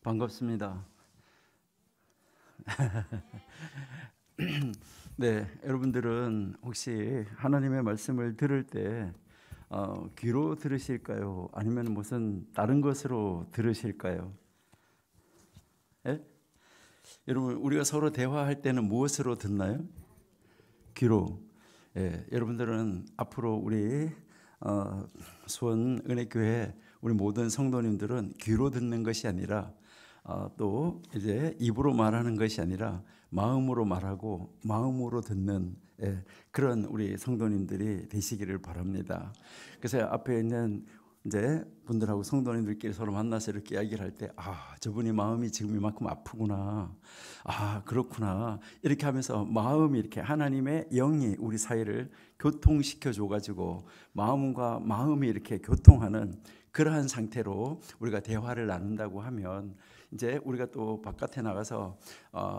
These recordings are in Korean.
반갑습니다. 네, 여러분들은 혹시 하나님의 말씀을 들을 때 귀로 들으실까요? 아니면 무슨 다른 것으로 들으실까요? 예? 여러분, 우리가 서로 대화할 때는 무엇으로 듣나요? 귀로. 예, 여러분들은 앞으로 우리 수원 은혜교회 우리 모든 성도님들은 귀로 듣는 것이 아니라 또 이제 입으로 말하는 것이 아니라 마음으로 말하고 마음으로 듣는 그런 우리 성도님들이 되시기를 바랍니다. 그래서 앞에 있는 이제 분들하고 성도님들끼리 서로 만나서 이렇게 이야기를 할 때, 저분이 마음이 지금 이만큼 아프구나, 그렇구나, 이렇게 하면서 마음이 이렇게 하나님의 영이 우리 사이를 교통시켜 줘가지고 마음과 마음이 이렇게 교통하는 그러한 상태로 우리가 대화를 나눈다고 하면, 이제 우리가 또 바깥에 나가서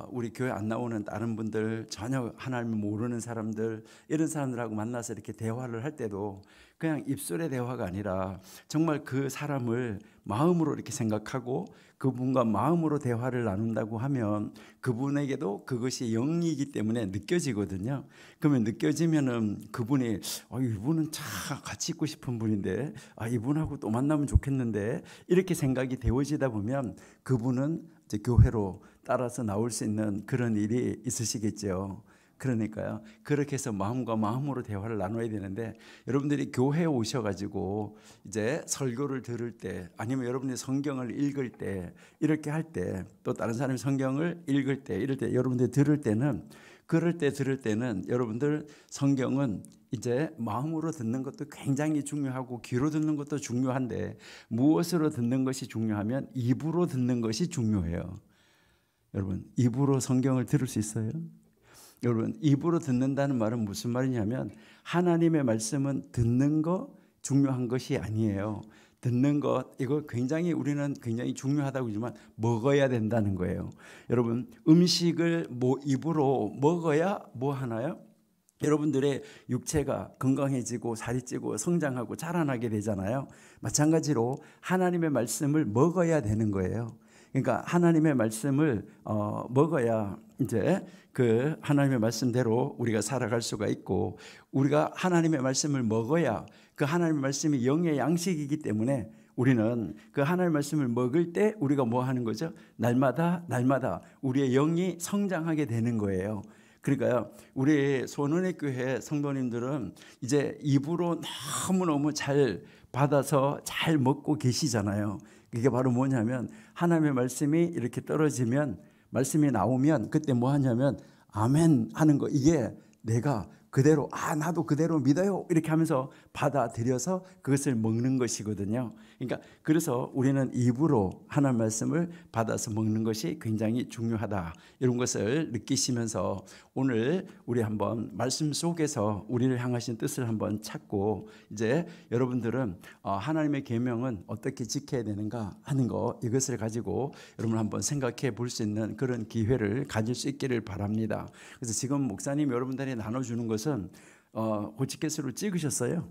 우리 교회 안 나오는 다른 분들, 전혀 하나님을 모르는 사람들, 이런 사람들하고 만나서 이렇게 대화를 할 때도 그냥 입술의 대화가 아니라 정말 그 사람을 마음으로 이렇게 생각하고 그분과 마음으로 대화를 나눈다고 하면 그분에게도 그것이 영이기 때문에 느껴지거든요. 그러면 느껴지면은 그분이 이분은 참 같이 있고 싶은 분인데 이분하고 또 만나면 좋겠는데, 이렇게 생각이 되어지다 보면 그분은 이제 교회로 따라서 나올 수 있는 그런 일이 있으시겠죠. 그러니까요, 그렇게 해서 마음과 마음으로 대화를 나눠야 되는데, 여러분들이 교회에 오셔가지고 이제 설교를 들을 때, 아니면 여러분들이 성경을 읽을 때, 이렇게 할 때, 또 다른 사람이 성경을 읽을 때, 이럴 때 여러분들이 들을 때는, 그럴 때 들을 때는 여러분들 성경은 이제 마음으로 듣는 것도 굉장히 중요하고 귀로 듣는 것도 중요한데, 무엇으로 듣는 것이 중요하면 입으로 듣는 것이 중요해요. 여러분, 입으로 성경을 들을 수 있어요? 여러분, 입으로 듣는다는 말은 무슨 말이냐면, 하나님의 말씀은 듣는 거 중요한 것이 아니에요. 듣는 것, 이거 굉장히 우리는 굉장히 중요하다고 하지만 먹어야 된다는 거예요. 여러분, 음식을 입으로 먹어야 뭐 하나요? 여러분들의 육체가 건강해지고 살이 찌고 성장하고 자라나게 되잖아요. 마찬가지로 하나님의 말씀을 먹어야 되는 거예요. 그러니까 하나님의 말씀을 먹어야 이제 그 하나님의 말씀대로 우리가 살아갈 수가 있고, 우리가 하나님의 말씀을 먹어야 그 하나님의 말씀이 영의 양식이기 때문에 우리는 그 하나님의 말씀을 먹을 때 우리가 뭐 하는 거죠? 날마다 우리의 영이 성장하게 되는 거예요. 그러니까요, 우리 수원은혜교회 성도님들은 이제 입으로 너무너무 잘 받아서 잘 먹고 계시잖아요. 이게 바로 뭐냐면, 하나님의 말씀이 이렇게 떨어지면, 말씀이 나오면 그때 뭐 하냐면 아멘 하는 거. 이게 내가 그대로 나도 그대로 믿어요 이렇게 하면서 받아들여서 그것을 먹는 것이거든요. 그러니까 그래서 우리는 입으로 하나님 말씀을 받아서 먹는 것이 굉장히 중요하다, 이런 것을 느끼시면서 오늘 우리 한번 말씀 속에서 우리를 향하신 뜻을 한번 찾고, 이제 여러분들은 하나님의 계명은 어떻게 지켜야 되는가 하는 거, 이것을 가지고 여러분 한번 생각해 볼 수 있는 그런 기회를 가질 수 있기를 바랍니다. 그래서 지금 목사님 여러분들이 나눠주는 것은 호치케스로 찍으셨어요.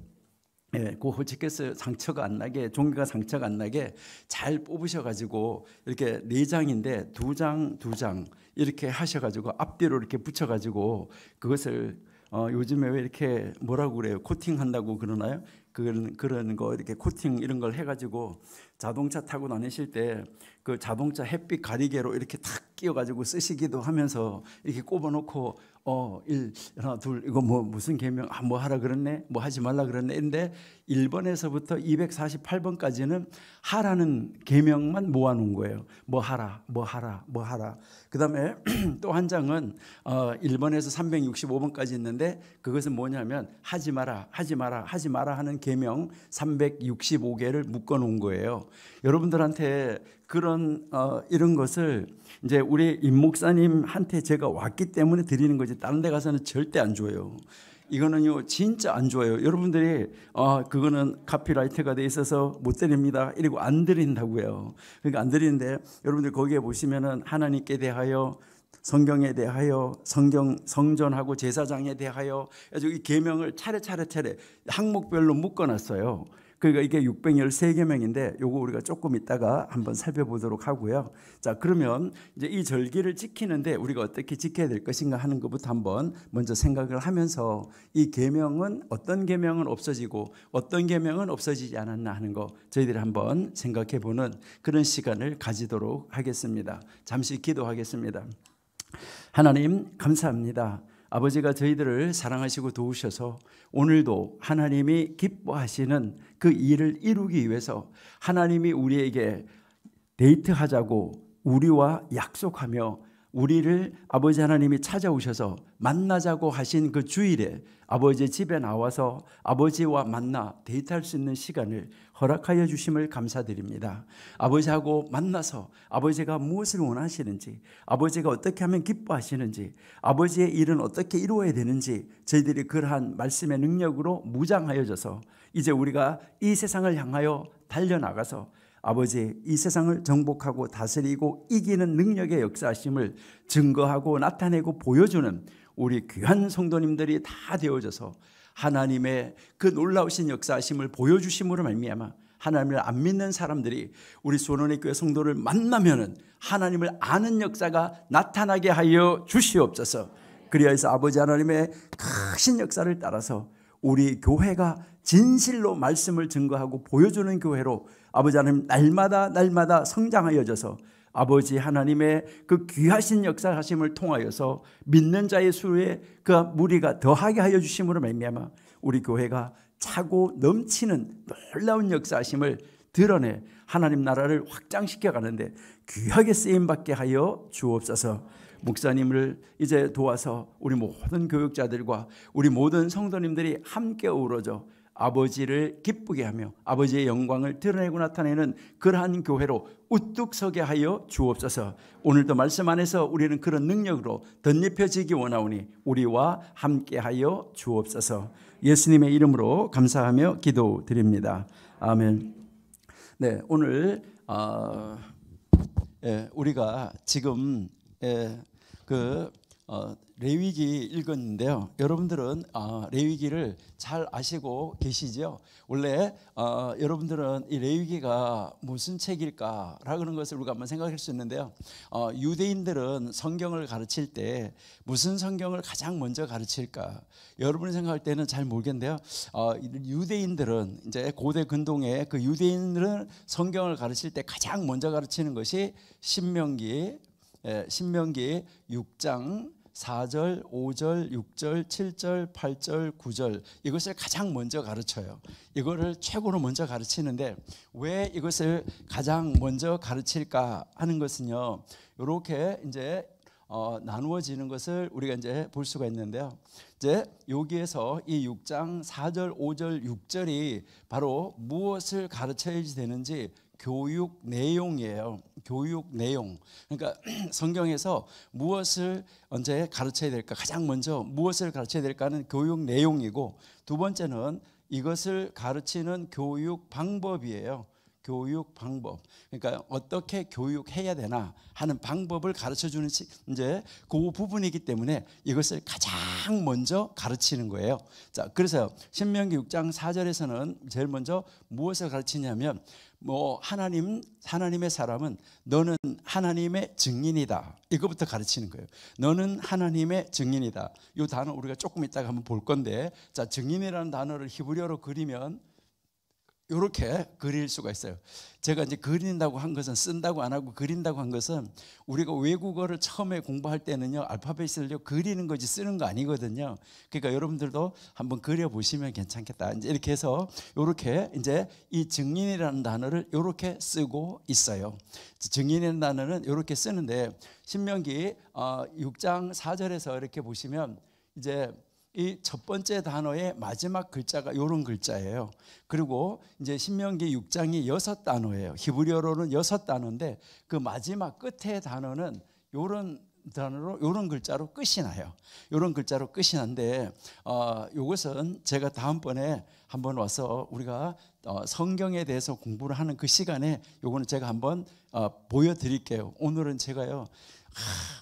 예, 그 호치케스 상처가 안 나게, 종이가 상처가 안 나게 잘 뽑으셔가지고 이렇게 4장인데 2장 이렇게 하셔가지고 앞뒤로 이렇게 붙여가지고 그것을 요즘에 왜 이렇게 뭐라고 그래요? 코팅한다고 그러나요? 그런 거 이렇게 코팅 이런 걸 해가지고 자동차 타고 다니실 때 그 자동차 햇빛 가리개로 이렇게 탁 끼워가지고 쓰시기도 하면서 이렇게 꼽아놓고 1, 하나, 둘, 이거 무슨 계명, 뭐 하라 그랬네, 뭐 하지 말라 그랬네. 근데 1번에서부터 248번까지는 하라는 계명만 모아놓은 거예요. 뭐 하라. 그 다음에 또 한 장은 1번에서 365번까지 있는데, 그것은 뭐냐면 하지 마라 하는 계명 365개를 묶어놓은 거예요. 여러분들한테 그런 이런 것을 이제 우리 임 목사님한테 제가 왔기 때문에 드리는 거지, 다른 데 가서는 절대 안 줘요. 이거는요 진짜 안 줘요. 여러분들이 그거는 카피라이트가 돼 있어서 못 드립니다 이러고 안 드린다고요. 그러니까 안 드리는데, 여러분들 거기에 보시면은 하나님께 대하여, 성경에 대하여, 성전하고 제사장에 대하여 아주 이 계명을 차례 항목별로 묶어놨어요. 그러니까 이게 613계명인데 요거 우리가 조금 이따가 한번 살펴보도록 하고요. 자, 그러면 이제 이 절기를 지키는데 우리가 어떻게 지켜야 될 것인가 하는 것부터 한번 먼저 생각을 하면서 이 계명은 어떤 계명은 없어지고 어떤 계명은 없어지지 않았나 하는 거 저희들이 한번 생각해 보는 그런 시간을 가지도록 하겠습니다. 잠시 기도하겠습니다. 하나님 감사합니다. 아버지가 저희들을 사랑하시고 도우셔서 오늘도 하나님이 기뻐하시는 그 일을 이루기 위해서 하나님이 우리에게 데이트하자고 우리와 약속하며 우리를 아버지 하나님이 찾아오셔서 만나자고 하신 그 주일에 아버지 집에 나와서 아버지와 만나 데이트할 수 있는 시간을 허락하여 주심을 감사드립니다. 아버지하고 만나서 아버지가 무엇을 원하시는지, 아버지가 어떻게 하면 기뻐하시는지, 아버지의 일은 어떻게 이루어야 되는지 저희들이 그러한 말씀의 능력으로 무장하여져서 이제 우리가 이 세상을 향하여 달려나가서 아버지 이 세상을 정복하고 다스리고 이기는 능력의 역사하심을 증거하고 나타내고 보여주는 우리 귀한 성도님들이 다 되어져서 하나님의 그 놀라우신 역사하심을 보여주심으로 말미암아 하나님을 안 믿는 사람들이 우리 소원의 교회 성도를 만나면은 하나님을 아는 역사가 나타나게 하여 주시옵소서. 그리하여서 아버지 하나님의 크신 역사를 따라서 우리 교회가 진실로 말씀을 증거하고 보여주는 교회로 아버지 하나님 날마다 성장하여져서 아버지 하나님의 그 귀하신 역사하심을 통하여서 믿는 자의 수에 그 무리가 더하게 하여 주심으로 말미암아 우리 교회가 차고 넘치는 놀라운 역사하심을 드러내 하나님 나라를 확장시켜 가는데 귀하게 쓰임받게 하여 주옵소서. 목사님을 이제 도와서 우리 모든 교육자들과 우리 모든 성도님들이 함께 어우러져 아버지를 기쁘게 하며 아버지의 영광을 드러내고 나타내는 그러한 교회로 우뚝 서게 하여 주옵소서. 오늘도 말씀 안에서 우리는 그런 능력으로 덧입혀지기 원하오니 우리와 함께 하여 주옵소서. 예수님의 이름으로 감사하며 기도드립니다. 아멘. 네, 오늘 우리가 지금 레위기 읽었는데요. 여러분들은 레위기를 잘 아시고 계시죠? 원래 여러분들은 이 레위기가 무슨 책일까라는 것을 우리가 한번 생각할 수 있는데요. 유대인들은 성경을 가르칠 때 무슨 성경을 가장 먼저 가르칠까? 여러분이 생각할 때는 잘 모르겠는데요. 유대인들은 이제 고대 근동의 그 유대인들은 성경을 가르칠 때 가장 먼저 가르치는 것이 신명기 6장 4절, 5절, 6절, 7절, 8절, 9절 이것을 가장 먼저 가르쳐요. 이거를 최고로 먼저 가르치는데 왜 이것을 가장 먼저 가르칠까 하는 것은요. 이렇게 이제 나누어지는 것을 우리가 이제 볼 수가 있는데요. 이제 여기에서 이 6장 4절, 5절, 6절이 바로 무엇을 가르쳐야 되는지 교육 내용이에요. 교육 내용. 그러니까 성경에서 무엇을 언제 가르쳐야 될까? 가장 먼저 무엇을 가르쳐야 될까는 교육 내용이고 두 번째는 이것을 가르치는 교육 방법이에요. 교육 방법. 그러니까 어떻게 교육해야 되나 하는 방법을 가르쳐 주는 이제 그 부분이기 때문에 이것을 가장 먼저 가르치는 거예요. 자, 그래서 신명기 6장 4절에서는 제일 먼저 무엇을 가르치냐면 하나님의 사람은 너는 하나님의 증인이다. 이거부터 가르치는 거예요. 너는 하나님의 증인이다. 이 단어 우리가 조금 이따가 한번 볼 건데, 자, 증인이라는 단어를 히브리어로 그리면 이렇게 그릴 수가 있어요. 제가 이제 그린다고 한 것은 쓴다고 안 하고 그린다고 한 것은 우리가 외국어를 처음에 공부할 때는요 알파벳을 그리는 거지 쓰는 거 아니거든요. 그러니까 여러분들도 한번 그려 보시면 괜찮겠다. 이제 이렇게 해서 이렇게 이제 이 증인이라는 단어를 이렇게 쓰고 있어요. 증인이라는 단어는 이렇게 쓰는데 신명기 6장 4절에서 이렇게 보시면 이제 이 첫 번째 단어의 마지막 글자가 이런 글자예요. 그리고 이제 신명기 6장이 6단어예요. 히브리어로는 6단어인데 그 마지막 끝의 단어는 이런 단어로 이런 글자로 끝이 나요. 이런 글자로 끝이 난데 이것은 제가 다음번에 한번 와서 우리가 성경에 대해서 공부를 하는 그 시간에 이거는 제가 한번 보여드릴게요. 오늘은 제가요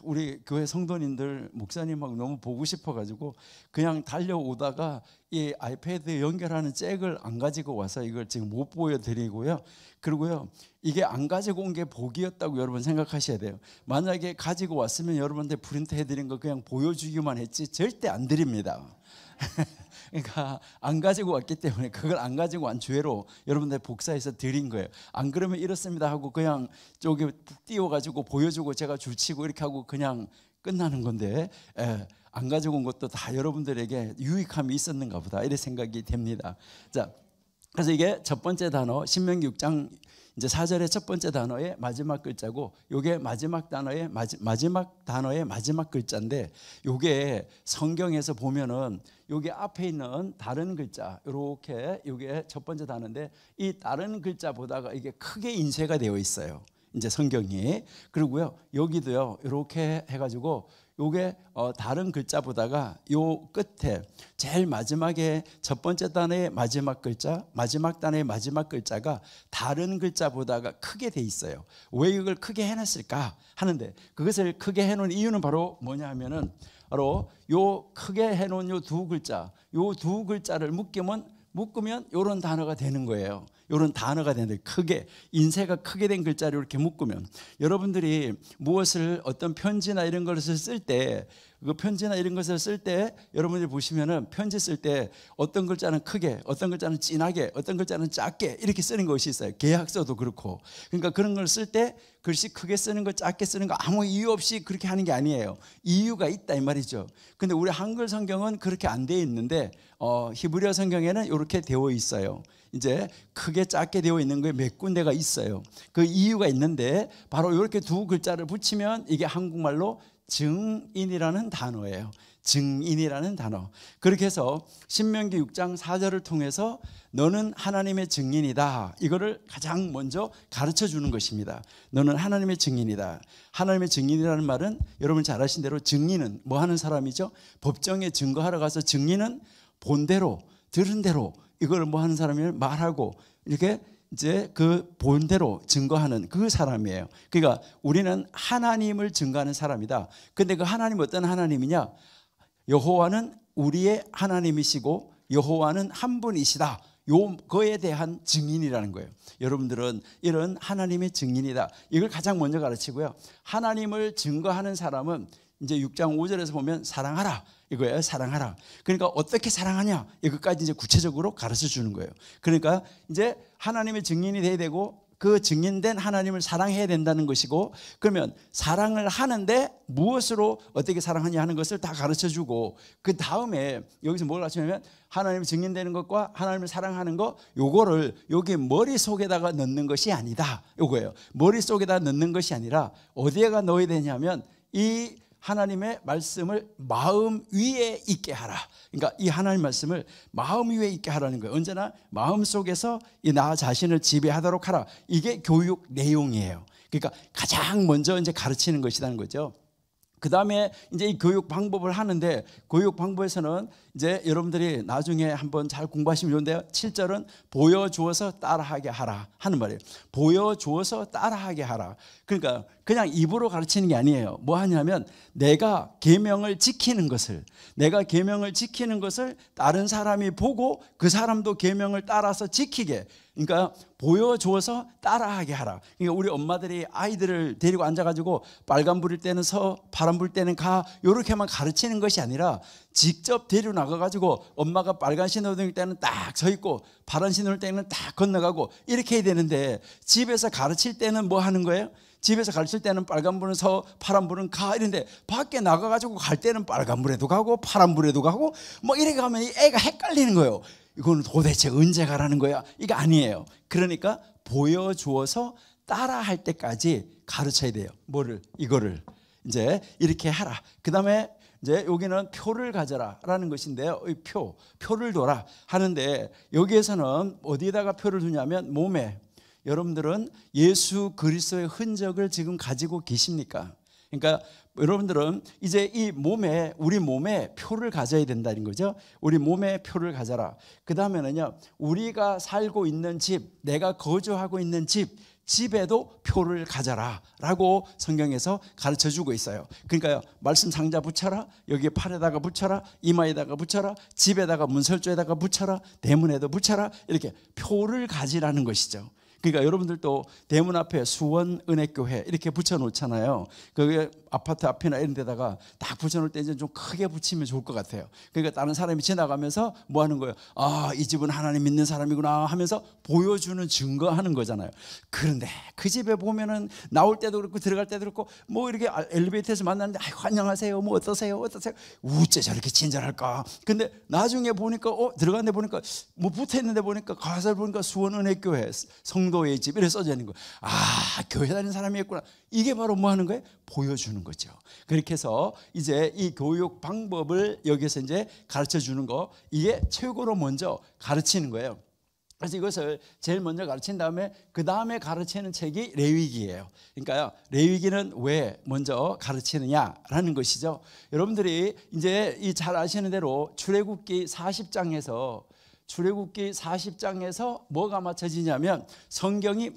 우리 교회 성도님들 목사님하고 너무 보고 싶어가지고 그냥 달려오다가 이 아이패드 연결하는 잭을 안 가지고 와서 이걸 지금 못 보여드리고요. 그리고요, 이게 안 가지고 온 게 복이었다고 여러분 생각하셔야 돼요. 만약에 가지고 왔으면 여러분한테 프린트 해드린 거 그냥 보여주기만 했지 절대 안 드립니다. 그러니까 안 가지고 왔기 때문에 그걸 안 가지고 완 죄로 여러분들 복사해서 드린 거예요. 안 그러면 이렇습니다 하고 그냥 저기 띄워가지고 보여주고 제가 줄치고 이렇게 하고 그냥 끝나는 건데, 안 가지고 온 것도 다 여러분들에게 유익함이 있었는가 보다 이런 생각이 됩니다. 자, 그래서 이게 첫 번째 단어 신명기 6장 이제 4절의 첫 번째 단어의 마지막 글자고, 요게 마지막 단어의 마지막 글자인데, 요게 성경에서 보면은 요게 앞에 있는 다른 글자 요렇게 요게 첫 번째 단어인데, 이 다른 글자보다가 이게 크게 인쇄가 되어 있어요. 이제 성경이. 그리고요, 여기도요 이렇게 해가지고 요게 다른 글자보다가 요 끝에 제일 마지막에 첫 번째 단어의 마지막 글자, 마지막 단어의 마지막 글자가 다른 글자보다가 크게 돼 있어요. 왜 이걸 크게 해놨을까 하는데, 그것을 크게 해놓은 이유는 바로 뭐냐 하면은 바로 요 크게 해놓은 요 두 글자, 요 두 글자를 묶으면 요런 단어가 되는 거예요. 이런 단어가 되는데, 크게 인쇄가 크게 된 글자를 이렇게 묶으면, 여러분들이 무엇을 어떤 편지나 이런 것을 쓸 때, 그 편지나 이런 것을 쓸 때 여러분들이 보시면은 편지 쓸 때 어떤 글자는 크게, 어떤 글자는 진하게, 어떤 글자는 작게 이렇게 쓰는 것이 있어요. 계약서도 그렇고. 그러니까 그런 걸 쓸 때 글씨 크게 쓰는 거, 작게 쓰는 거 아무 이유 없이 그렇게 하는 게 아니에요. 이유가 있다 이 말이죠. 근데 우리 한글 성경은 그렇게 안 되어 있는데, 히브리어 성경에는 이렇게 되어 있어요. 이제 크게 작게 되어 있는 거에 몇 군데가 있어요. 그 이유가 있는데, 바로 이렇게 두 글자를 붙이면 이게 한국말로 증인이라는 단어예요. 증인이라는 단어. 그렇게 해서 신명기 6장 4절을 통해서 너는 하나님의 증인이다, 이거를 가장 먼저 가르쳐 주는 것입니다. 너는 하나님의 증인이다. 하나님의 증인이라는 말은 여러분 잘 아신 대로 증인은 뭐 하는 사람이죠? 법정에 증거하러 가서 증인은 본 대로 들은 대로 이걸 뭐 하는 사람이면 말하고 이렇게 이제 그 본대로 증거하는 그 사람이에요. 그러니까 우리는 하나님을 증거하는 사람이다. 근데 그 하나님 어떤 하나님이냐? 여호와는 우리의 하나님이시고 여호와는 한 분이시다. 그거에 대한 증인이라는 거예요. 여러분들은 이런 하나님의 증인이다, 이걸 가장 먼저 가르치고요. 하나님을 증거하는 사람은 이제 6장 5절에서 보면 사랑하라 이거예요. 사랑하라. 그러니까 어떻게 사랑하냐, 이것까지 이제 구체적으로 가르쳐 주는 거예요. 그러니까 이제 하나님의 증인이 돼야 되고, 그 증인된 하나님을 사랑해야 된다는 것이고, 그러면 사랑을 하는데 무엇으로 어떻게 사랑하냐 하는 것을 다 가르쳐 주고, 그 다음에 여기서 뭘 가르치냐면 하나님이 증인되는 것과 하나님을 사랑하는 것, 요거를 여기 머릿속에다가 넣는 것이 아니다, 요거예요. 머릿속에다 넣는 것이 아니라 어디에가 넣어야 되냐면 이 하나님의 말씀을 마음 위에 있게 하라. 그러니까 이 하나님 말씀을 마음 위에 있게 하라는 거예요. 언제나 마음속에서 이 나 자신을 지배하도록 하라. 이게 교육 내용이에요. 그러니까 가장 먼저 이제 가르치는 것이라는 거죠. 그 다음에 이제 이 교육 방법을 하는데, 교육 방법에서는 이제 여러분들이 나중에 한번 잘 공부하시면 좋은데요, 7절은 보여주어서 따라하게 하라 하는 말이에요. 보여주어서 따라하게 하라. 그러니까 그냥 입으로 가르치는 게 아니에요. 뭐 하냐면 내가 계명을 지키는 것을, 다른 사람이 보고 그 사람도 계명을 따라서 지키게, 그러니까 보여줘서 따라하게 하라. 그러니까 우리 엄마들이 아이들을 데리고 앉아가지고 빨간 불일 때는 서, 파란 불일 때는 가, 이렇게만 가르치는 것이 아니라 직접 데리고 나가가지고 엄마가 빨간 신호등일 때는 딱 서 있고 파란 신호일 때는 딱 건너가고 이렇게 해야 되는데, 집에서 가르칠 때는 뭐 하는 거예요? 집에서 가르칠 때는 빨간불은 서, 파란불은 가 이런데, 밖에 나가가지고 갈 때는 빨간불에도 가고 파란불에도 가고 뭐 이렇게 가면 애가 헷갈리는 거예요. 이거는 도대체 언제 가라는 거야? 이거 아니에요. 그러니까 보여주어서 따라할 때까지 가르쳐야 돼요. 뭐를? 이거를 이제 이렇게 하라. 그 다음에 이제 여기는 표를 가져라라는 것인데요. 이 표를 둬라 하는데, 여기에서는 어디에다가 표를 두냐면 몸에. 여러분들은 예수 그리스도의 흔적을 지금 가지고 계십니까? 그러니까 여러분들은 이제 이 몸에, 우리 몸에 표를 가져야 된다는 거죠. 우리 몸에 표를 가져라. 그 다음에는요, 우리가 살고 있는 집, 내가 거주하고 있는 집, 집에도 표를 가져라라고 성경에서 가르쳐주고 있어요. 그러니까요, 말씀 상자 붙여라, 여기에 팔에다가 붙여라, 이마에다가 붙여라, 집에다가 문설주에다가 붙여라, 대문에도 붙여라, 이렇게 표를 가지라는 것이죠. 그러니까 여러분들도 대문 앞에 수원 은혜교회 이렇게 붙여놓잖아요. 그게 아파트 앞이나 이런 데다가 딱 붙여놓을 때 이제 좀 크게 붙이면 좋을 것 같아요. 그러니까 다른 사람이 지나가면서 뭐 하는 거예요? 아, 이 집은 하나님 믿는 사람이구나 하면서 보여주는, 증거하는 거잖아요. 그런데 그 집에 보면은 나올 때도 그렇고 들어갈 때도 그렇고 뭐 이렇게 엘리베이터에서 만났는데 아이고 안녕하세요, 뭐 어떠세요, 어떠세요, 우째 저렇게 친절할까. 근데 나중에 보니까 들어갔는데 보니까 뭐 붙어있는데 보니까 가사를 보니까 수원 은혜교회 성도의 집 이렇게 써져 있는 거예요. 아, 교회 다니는 사람이었구나. 이게 바로 뭐 하는 거예요? 보여주는 거죠. 그렇게 해서 이제 이 교육 방법을 여기서 이제 가르쳐 주는 거, 이게 최고로 먼저 가르치는 거예요. 그래서 이것을 제일 먼저 가르친 다음에 그 다음에 가르치는 책이 레위기예요. 그러니까요, 레위기는 왜 먼저 가르치느냐라는 것이죠. 여러분들이 이제 이 잘 아시는 대로 출애굽기 40장에서 뭐가 맞춰지냐면 성경이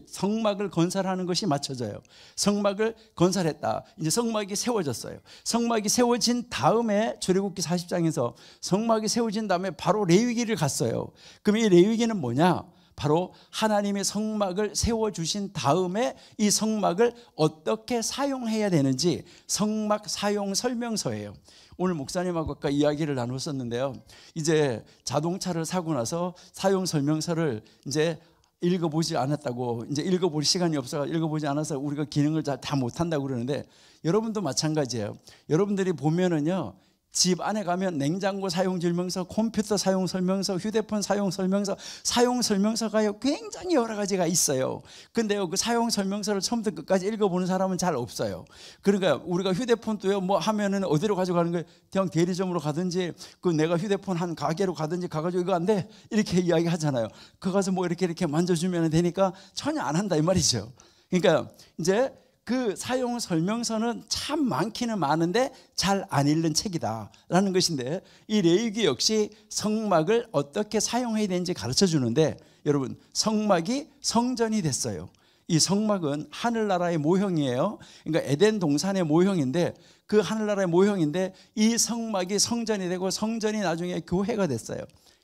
성막을 건설하는 것이 맞춰져요. 성막을 건설했다. 이제 성막이 세워졌어요. 성막이 세워진 다음에 출애굽기 40장에서 성막이 세워진 다음에 바로 레위기를 갔어요. 그럼 이 레위기는 뭐냐? 바로 하나님의 성막을 세워주신 다음에 이 성막을 어떻게 사용해야 되는지 성막 사용 설명서예요. 오늘 목사님하고 아까 이야기를 나눴었는데요. 이제 자동차를 사고 나서 사용 설명서를 이제 읽어보지 않았다고, 이제 읽어볼 시간이 없어서 읽어보지 않아서 우리가 기능을 다 못한다고 그러는데, 여러분도 마찬가지예요. 여러분들이 보면은요, 집 안에 가면 냉장고 사용 설명서, 컴퓨터 사용 설명서, 휴대폰 사용 설명서, 사용 설명서가요 굉장히 여러 가지가 있어요. 근데요, 그 사용 설명서를 처음부터 끝까지 읽어보는 사람은 잘 없어요. 그러니까 우리가 휴대폰도요, 뭐 하면은 어디로 가져가는 거예요? 그냥 대리점으로 가든지, 그 내가 휴대폰 한 가게로 가든지 가가지고 이거 안 돼 이렇게 이야기하잖아요. 그 가서 뭐 이렇게 만져주면 되니까 전혀 안 한다 이 말이죠. 그러니까 이제 그 사용 설명서는 참 많기는 많은데 잘 안 읽는 책이다라는 것인데, 이 레위기 역시 성막을 어떻게 사용해야 되는지 가르쳐 주는데, 여러분, 성막이 성전이 됐어요. 이 성막은 하늘나라의 모형이에요. 그러니까 에덴 동산의 모형인데, 그 하늘나라의 모형인데 이 성막이 성전이 되고 성전이 나중에 교회가 됐어요.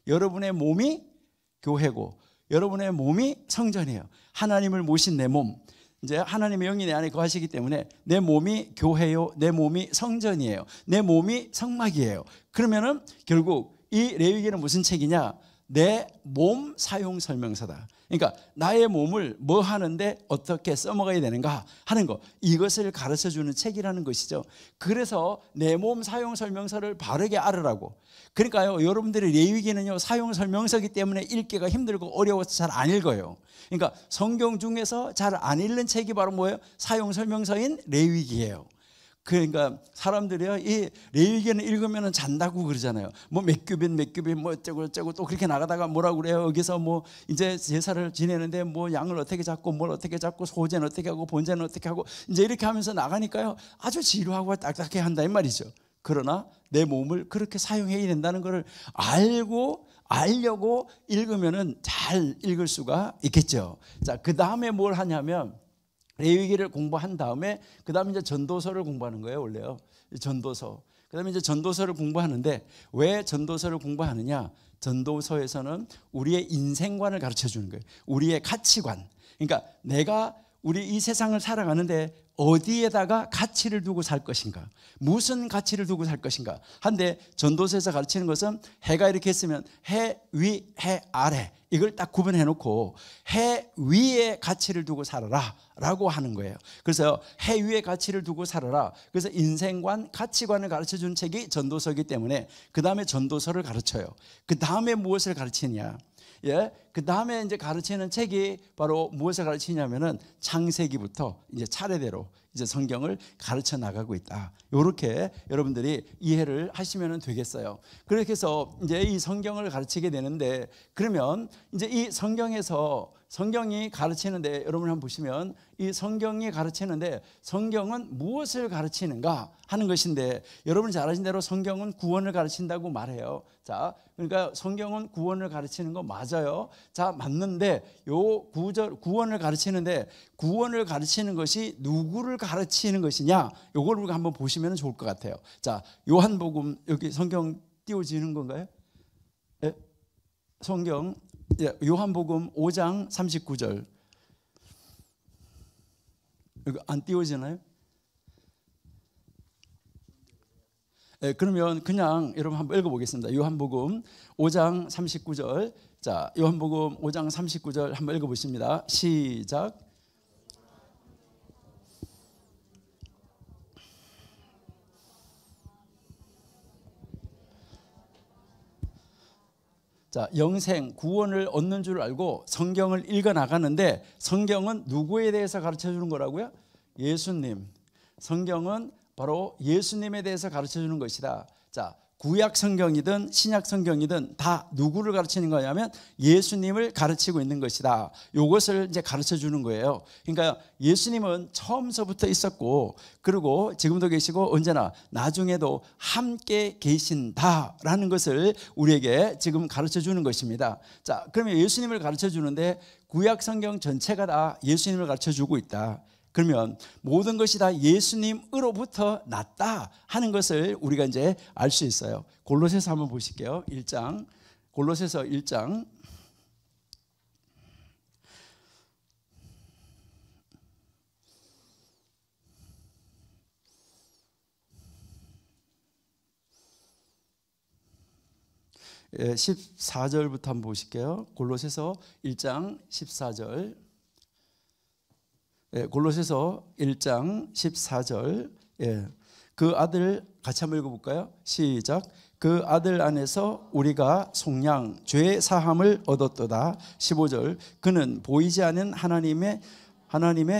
여러분의 몸이 교회고 여러분의 몸이 성전이에요. 하나님을 모신 내 몸, 이제 하나님의 영이 내 안에 거하시기 때문에 내 몸이 교회요, 내 몸이 성전이에요, 내 몸이 성막이에요. 그러면은 결국 이 레위기는 무슨 책이냐? 내 몸 사용 설명서다. 그러니까 나의 몸을 뭐 하는데 어떻게 써먹어야 되는가 하는 거, 이것을 가르쳐 주는 책이라는 것이죠. 그래서 내 몸 사용 설명서를 바르게 알으라고. 그러니까요, 여러분들의 레위기는요 사용 설명서이기 때문에 읽기가 힘들고 어려워서 잘 안 읽어요. 그러니까 성경 중에서 잘 안 읽는 책이 바로 뭐예요? 사용 설명서인 레위기예요. 그러니까 사람들이요, 이 레위기는 읽으면 잔다고 그러잖아요. 뭐 몇 규빗 뭐 어쩌고 또 그렇게 나가다가 뭐라고 그래요? 여기서 뭐 이제 제사를 지내는데 뭐 양을 어떻게 잡고 뭘 어떻게 잡고 소제는 어떻게 하고 본제는 어떻게 하고 이제 이렇게 하면서 나가니까요 아주 지루하고 딱딱해 한다 이 말이죠. 그러나 내 몸을 그렇게 사용해야 된다는 것을 알려고 읽으면은 잘 읽을 수가 있겠죠. 자, 그 다음에 뭘 하냐면 레위기를 공부한 다음에 그 다음에 이제 전도서를 공부하는 거예요. 원래요, 전도서. 그 다음에 이제 전도서를 공부하는데, 왜 전도서를 공부하느냐? 전도서에서는 우리의 인생관을 가르쳐 주는 거예요. 우리의 가치관. 그러니까 내가 우리 이 세상을 살아가는데 어디에다가 가치를 두고 살 것인가, 무슨 가치를 두고 살 것인가 한데, 전도서에서 가르치는 것은 해가 이렇게 있으면 해 위, 해 아래 이걸 딱 구분해 놓고 해 위에 가치를 두고 살아라 라고 하는 거예요. 그래서 해 위에 가치를 두고 살아라. 그래서 인생관, 가치관을 가르쳐 주는 책이 전도서이기 때문에 그 다음에 전도서를 가르쳐요. 그 다음에 무엇을 가르치냐? 그 다음에 이제 가르치는 책이 바로 무엇을 가르치냐면은 창세기부터 이제 차례대로 이제 성경을 가르쳐 나가고 있다. 이렇게 여러분들이 이해를 하시면 되겠어요. 그렇게 해서 이제 이 성경을 가르치게 되는데, 그러면 이제 이 성경에서 성경이 가르치는데 여러분 한번 보시면 이 성경이 가르치는데 성경은 무엇을 가르치는가 하는 것인데 여러분 잘 아신 대로 성경은 구원을 가르친다고 말해요. 자, 그러니까 성경은 구원을 가르치는 거 맞아요. 자, 맞는데 요 구원을 가르치는데 구원을 가르치는 것이 누구를 가르치는 것이냐? 요걸 우리가 한번 보시면 좋을 것 같아요. 자, 요한복음 여기 성경 띄워지는 건가요? 네? 성경 요한복음 5장 39절 이거 안 띄워지나요? 네, 그러면 그냥 여러분 한번 읽어보겠습니다. 요한복음 5장 39절. 자, 요한복음 5장 39절 한번 읽어보십니다. 시작. 자, 영생, 구원을 얻는 줄 알고 성경을 읽어 나가는데 성경은 누구에 대해서 가르쳐 주는 거라고요? 예수님. 성경은 바로 예수님에 대해서 가르쳐 주는 것이다. 자, 구약 성경이든 신약 성경이든 다 누구를 가르치는 거냐면 예수님을 가르치고 있는 것이다. 이것을 이제 가르쳐 주는 거예요. 그러니까 예수님은 처음서부터 있었고 그리고 지금도 계시고 언제나 나중에도 함께 계신다라는 것을 우리에게 지금 가르쳐 주는 것입니다. 자, 그러면 예수님을 가르쳐 주는데 구약 성경 전체가 다 예수님을 가르쳐 주고 있다. 그러면 모든 것이 다 예수님으로부터 났다 하는 것을 우리가 이제 알 수 있어요. 골로새서 한번 보실게요. 1장. 골로새서 1장. 예, 14절부터 한번 보실게요. 골로새서 1장 14절. 예, 골로새서 1장 14절. 예, 그 아들 같이 한번 읽어볼까요? 시작. 그 아들 안에서 우리가 속량 죄 사함을 얻었도다. 15절. 그는 보이지 않는 하나님의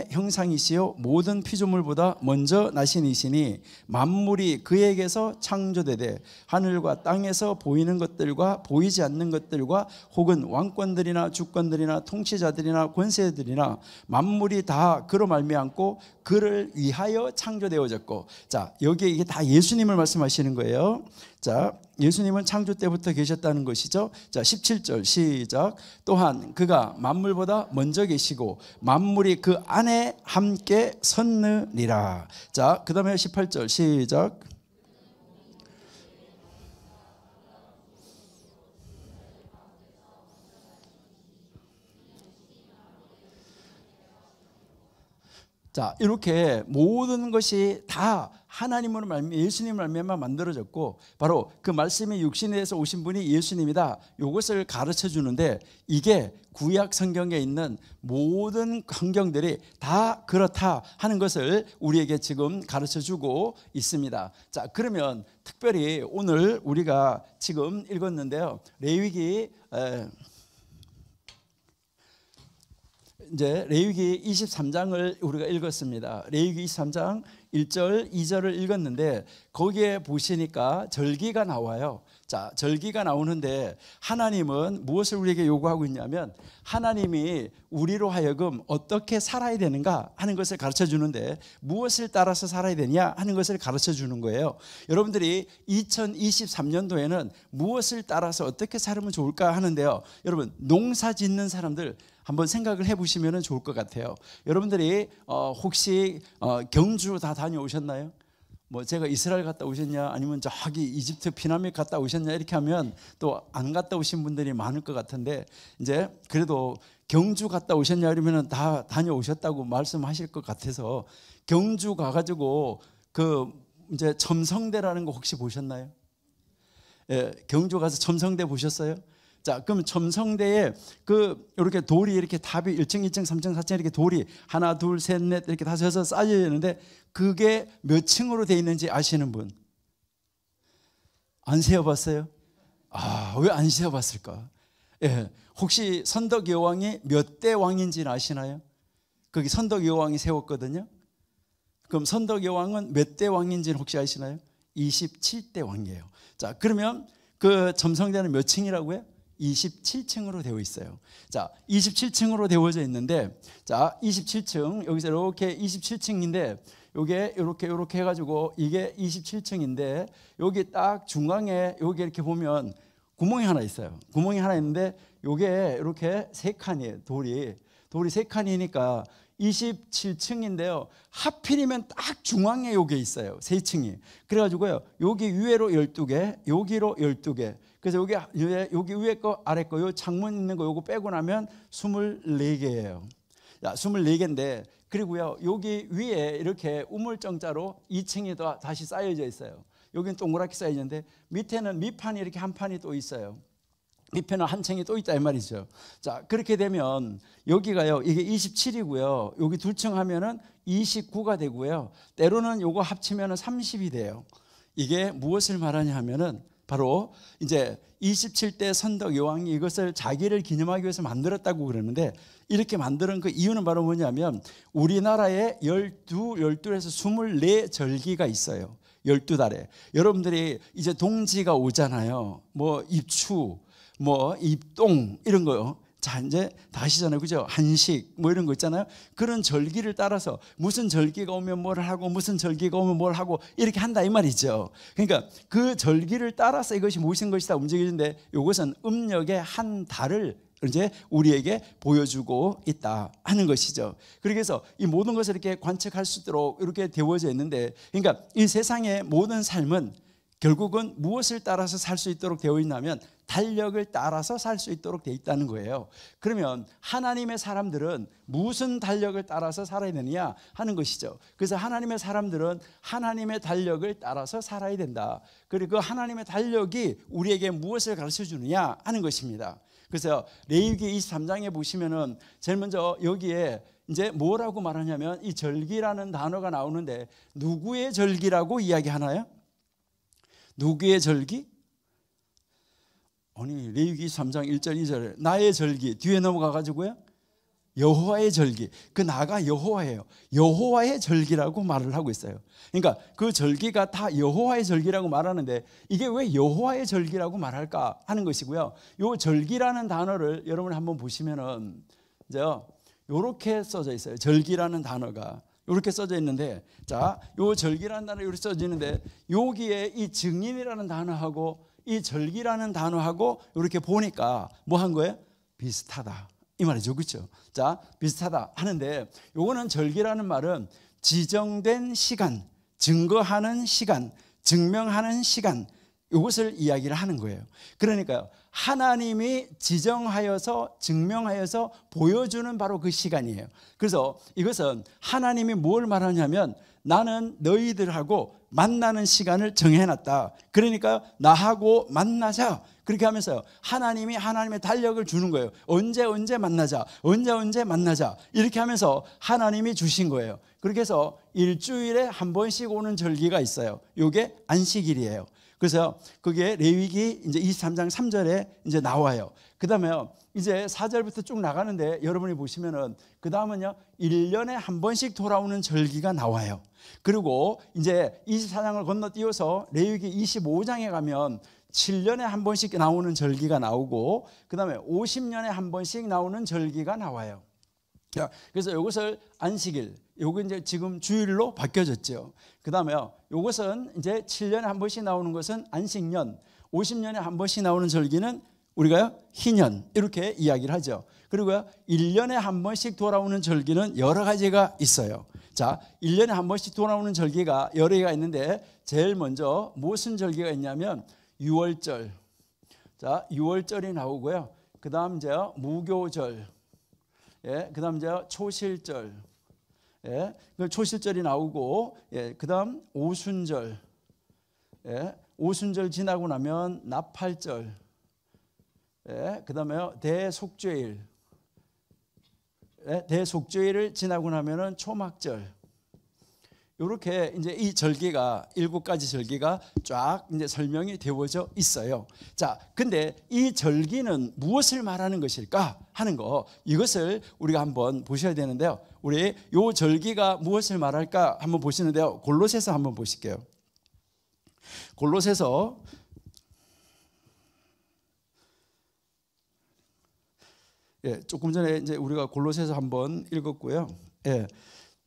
형상이시요 모든 피조물보다 먼저 나신 이시니 만물이 그에게서 창조되되 하늘과 땅에서 보이는 것들과 보이지 않는 것들과 혹은 왕권들이나 주권들이나 통치자들이나 권세들이나 만물이 다 그로 말미암고 그를 위하여 창조되어졌고. 자, 여기에 이게 다 예수님을 말씀하시는 거예요. 자, 예수님은 창조 때부터 계셨다는 것이죠. 자, 17절 시작. 또한 그가 만물보다 먼저 계시고 만물이 그 안에 함께 섰느니라. 자, 그 다음에 18절 시작. 자, 이렇게 모든 것이 다 하나님으로 예수님을 말미암아 만들어졌고 바로 그 말씀이 육신에 대해서 오신 분이 예수님이다. 이것을 가르쳐 주는데 이게 구약 성경에 있는 모든 성경들이 다 그렇다 하는 것을 우리에게 지금 가르쳐 주고 있습니다. 자, 그러면 특별히 오늘 우리가 지금 읽었는데요. 레위기 이제 레위기 23장을 우리가 읽었습니다. 레위기 23장 1절, 2절을 읽었는데 거기에 보시니까 절기가 나와요. 자, 절기가 나오는데 하나님은 무엇을 우리에게 요구하고 있냐면 하나님이 우리로 하여금 어떻게 살아야 되는가 하는 것을 가르쳐 주는데 무엇을 따라서 살아야 되냐 하는 것을 가르쳐 주는 거예요. 여러분들이 2023년도에는 무엇을 따라서 어떻게 살면 좋을까 하는데요. 여러분, 농사 짓는 사람들 한번 생각을 해보시면 좋을 것 같아요. 여러분들이 혹시 경주 다 다녀오셨나요? 뭐 제가 이스라엘 갔다 오셨냐 아니면 저기 이집트 피라미드 갔다 오셨냐 이렇게 하면 또 안 갔다 오신 분들이 많을 것 같은데 이제 그래도 경주 갔다 오셨냐 이러면 다 다녀오셨다고 말씀하실 것 같아서 경주 가가지고 그 이제 첨성대라는 거 혹시 보셨나요? 예, 경주 가서 첨성대 보셨어요? 자, 그럼 첨성대에 그 이렇게 돌이 이렇게 탑이 1층, 2층, 3층, 4층 이렇게 돌이 하나, 둘, 셋, 넷 이렇게 다섯, 여섯 쌓여 있는데 그게 몇 층으로 되어 있는지 아시는 분? 안 세어봤어요? 아, 왜 안 세어봤을까? 예, 혹시 선덕 여왕이 몇 대 왕인지는 아시나요? 거기 선덕 여왕이 세웠거든요. 그럼 선덕 여왕은 몇 대 왕인지는 혹시 아시나요? 27대 왕이에요. 자, 그러면 그 첨성대는 몇 층이라고요? 27층으로 되어 있어요. 자, 27층으로 되어져 있는데, 자, 27층, 여기서 이렇게 27층인데, 요게 이렇게 해가지고 이게 27층인데, 여기 딱 중앙에 여기 이렇게 보면 구멍이 하나 있어요. 구멍이 하나 있는데, 요게 이렇게 세 칸이에요. 돌이 세 칸이니까 27층인데요. 하필이면 딱 중앙에 요게 있어요. 세 층이. 그래가지고요, 여기 위로 12개, 여기로 12개. 그래서 여기 위에 거, 아래 거, 요 창문 있는 거 요거 빼고 나면 24개예요. 자, 24개인데, 그리고요, 여기 위에 이렇게 우물정자로 2층이 더 다시 쌓여져 있어요. 여기는 동그랗게 쌓여있는데, 밑에는 밑판이 이렇게 한 판이 또 있어요. 밑에는 한 층이 또 있다 이 말이죠. 자, 그렇게 되면 여기가요, 이게 27이고요. 여기 두 층 하면은 29가 되고요. 때로는 요거 합치면은 30이 돼요. 이게 무엇을 말하냐 하면은 바로 이제 27대 선덕 여왕이 이것을 자기를 기념하기 위해서 만들었다고 그러는데, 이렇게 만드는 그 이유는 바로 뭐냐면, 우리나라에 12에서 24절기가 있어요. 12달에. 여러분들이 이제 동지가 오잖아요. 뭐 입추, 뭐 입동 이런 거요. 자, 이제 다시잖아요, 그죠? 한식 뭐 이런 거 있잖아요. 그런 절기를 따라서 무슨 절기가 오면 뭘 하고 무슨 절기가 오면 뭘 하고 이렇게 한다 이 말이죠. 그러니까 그 절기를 따라서 이것이 무슨 것이다 움직이는데, 이것은 음력의 한 달을 이제 우리에게 보여주고 있다 하는 것이죠. 그래서 이 모든 것을 이렇게 관측할 수 있도록 이렇게 되어져 있는데, 그러니까 이 세상의 모든 삶은 결국은 무엇을 따라서 살 수 있도록 되어 있냐면, 달력을 따라서 살 수 있도록 되어 있다는 거예요. 그러면 하나님의 사람들은 무슨 달력을 따라서 살아야 되느냐 하는 것이죠. 그래서 하나님의 사람들은 하나님의 달력을 따라서 살아야 된다. 그리고 그 하나님의 달력이 우리에게 무엇을 가르쳐 주느냐 하는 것입니다. 그래서 레위기 23장에 보시면은 제일 먼저 여기에 이제 뭐라고 말하냐면, 이 절기라는 단어가 나오는데, 누구의 절기라고 이야기하나요? 누구의 절기? 아니, 레위기 3장 1절 2절에 나의 절기, 뒤에 넘어가 가지고요, 여호와의 절기. 그 나가 여호와예요. 여호와의 절기라고 말을 하고 있어요. 그러니까 그 절기가 다 여호와의 절기라고 말하는데, 이게 왜 여호와의 절기라고 말할까 하는 것이고요. 요 절기라는 단어를 여러분 한번 보시면은 이제 요렇게 써져 있어요. 절기라는 단어가 이렇게 써져 있는데, 자, 요 절기라는 단어 이렇게 써져 있는데, 여기에 이 증인이라는 단어하고 이 절기라는 단어하고 이렇게 보니까 뭐 한 거예요? 비슷하다 이 말이죠, 그렇죠? 자, 비슷하다 하는데, 요거는 절기라는 말은 지정된 시간, 증거하는 시간, 증명하는 시간, 이것을 이야기를 하는 거예요. 그러니까요, 하나님이 지정하여서 증명하여서 보여주는 바로 그 시간이에요. 그래서 이것은 하나님이 뭘 말하냐면, 나는 너희들하고 만나는 시간을 정해놨다. 그러니까 나하고 만나자. 그렇게 하면서 하나님이 하나님의 달력을 주는 거예요. 언제 만나자, 언제 만나자, 이렇게 하면서 하나님이 주신 거예요. 그렇게 해서 일주일에 한 번씩 오는 절기가 있어요. 이게 안식일이에요. 그래서 그게 레위기 이제 23장 3절에 이제 나와요. 그다음에요, 이제 4절부터 쭉 나가는데, 여러분이 보시면은 그 다음은요, 1년에 한 번씩 돌아오는 절기가 나와요. 그리고 이제 24장을 건너뛰어서 레위기 25장에 가면 7년에 한 번씩 나오는 절기가 나오고, 그 다음에 50년에 한 번씩 나오는 절기가 나와요. 그래서 이것을 안식일, 요거 이제 지금 주일로 바뀌어졌죠. 그 다음에 이것은 이제 7년에 한 번씩 나오는 것은 안식년, 50년에 한 번씩 나오는 절기는 우리가 희년, 이렇게 이야기를 하죠. 그리고요, 1년에 한 번씩 돌아오는 절기는 여러 가지가 있어요. 자, 1년에 한 번씩 돌아오는 절기가 여러 개가 있는데, 제일 먼저 무슨 절기가 있냐면 유월절. 자, 유월절이 나오고요. 그 다음 이제 무교절, 예, 그 다음 이제 초실절, 예, 그 초실절이 나오고, 예, 그 다음 오순절, 예, 오순절 지나고 나면 나팔절, 예, 그 다음에 대속죄일, 예, 대속죄일을 지나고 나면은 초막절. 이렇게 이제 이 절기가 7가지 절기가 쫙 이제 설명이 되어져 있어요. 자, 근데 이 절기는 무엇을 말하는 것일까 하는 거, 이것을 우리가 한번 보셔야 되는데요. 우리 요 절기가 무엇을 말할까 한번 보시는데요. 골로새서 한번 보실게요. 골로새서 예, 조금 전에 이제 우리가 골로새서 한번 읽었고요. 예,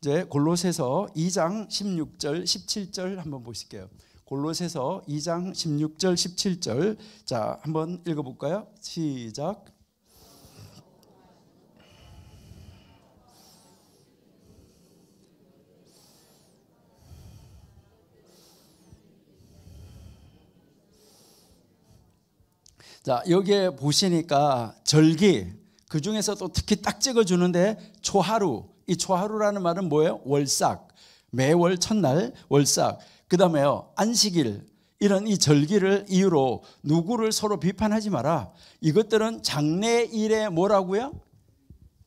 이제 골로새서 2장 16절 17절 한번 보실게요. 골로새서 2장 16절 17절 자 한번 읽어볼까요? 시작. 자 여기에 보시니까 절기 그 중에서도 특히 딱 찍어주는데 초하루, 이 초하루라는 말은 뭐예요? 월삭, 매월 첫날 월삭. 그 다음에요 안식일, 이런 이 절기를 이유로 누구를 서로 비판하지 마라. 이것들은 장래일의 뭐라고요?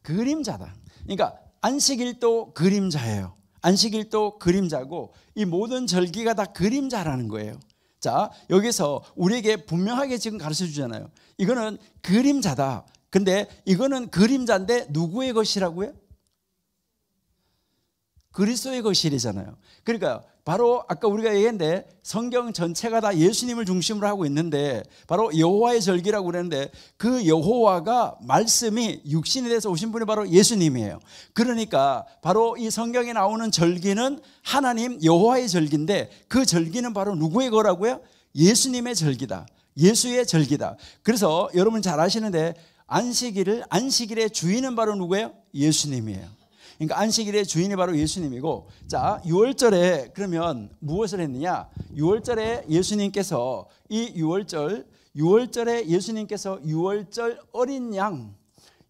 그림자다. 그러니까 안식일도 그림자예요. 안식일도 그림자고 이 모든 절기가 다 그림자라는 거예요. 자 여기서 우리에게 분명하게 지금 가르쳐 주잖아요. 이거는 그림자다. 근데 이거는 그림자인데 누구의 것이라고요? 그리스도의 것이잖아요. 그러니까 바로 아까 우리가 얘기했는데 성경 전체가 다 예수님을 중심으로 하고 있는데 바로 여호와의 절기라고 그랬는데 그 여호와가 말씀이 육신이 돼서 오신 분이 바로 예수님이에요. 그러니까 바로 이 성경에 나오는 절기는 하나님 여호와의 절기인데 그 절기는 바로 누구의 거라고요? 예수님의 절기다. 예수의 절기다. 그래서 여러분 잘 아시는데 안식일의 주인은 바로 누구예요? 예수님이에요. 그러니까 안식일의 주인이 바로 예수님이고 자 6월절에 그러면 무엇을 했느냐? 6월절에 예수님께서 이 6월절에 예수님께서 6월절 어린 양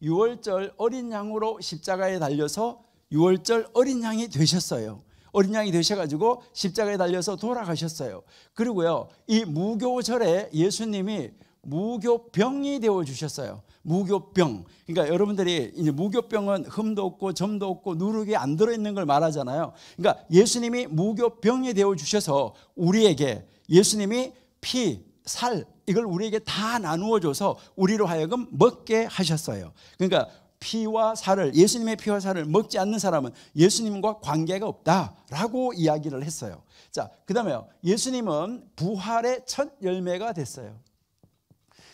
6월절 어린 양으로 십자가에 달려서 6월절 어린 양이 되셨어요. 어린 양이 되셔가지고 십자가에 달려서 돌아가셨어요. 그리고요 이 무교절에 예수님이 무교병이 되어 주셨어요. 무교병. 그러니까 여러분들이 이제 무교병은 흠도 없고 점도 없고 누룩이 안 들어있는 걸 말하잖아요. 그러니까 예수님이 무교병이 되어 주셔서 우리에게 예수님이 피, 살 이걸 우리에게 다 나누어 줘서 우리로 하여금 먹게 하셨어요. 그러니까 피와 살을 예수님의 피와 살을 먹지 않는 사람은 예수님과 관계가 없다라고 이야기를 했어요. 자, 그다음에요. 예수님은 부활의 첫 열매가 됐어요.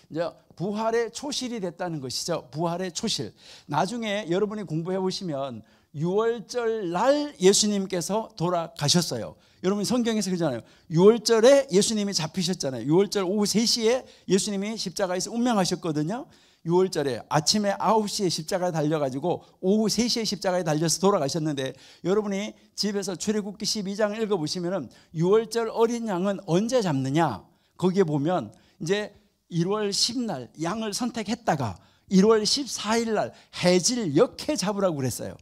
이제 부활의 초실이 됐다는 것이죠. 부활의 초실. 나중에 여러분이 공부해 보시면 6월절 날 예수님께서 돌아가셨어요. 여러분 성경에서 그러잖아요. 6월절에 예수님이 잡히셨잖아요. 6월절 오후 3시에 예수님이 십자가에서 운명하셨거든요. 6월절에 아침에 9시에 십자가에 달려가지고 오후 3시에 십자가에 달려서 돌아가셨는데 여러분이 집에서 출애굽기 12장 읽어보시면 6월절 어린 양은 언제 잡느냐? 거기에 보면 이제 1월 10날 양을 선택했다가 1월 14일 날 해질 역해 잡으라고 그랬어요.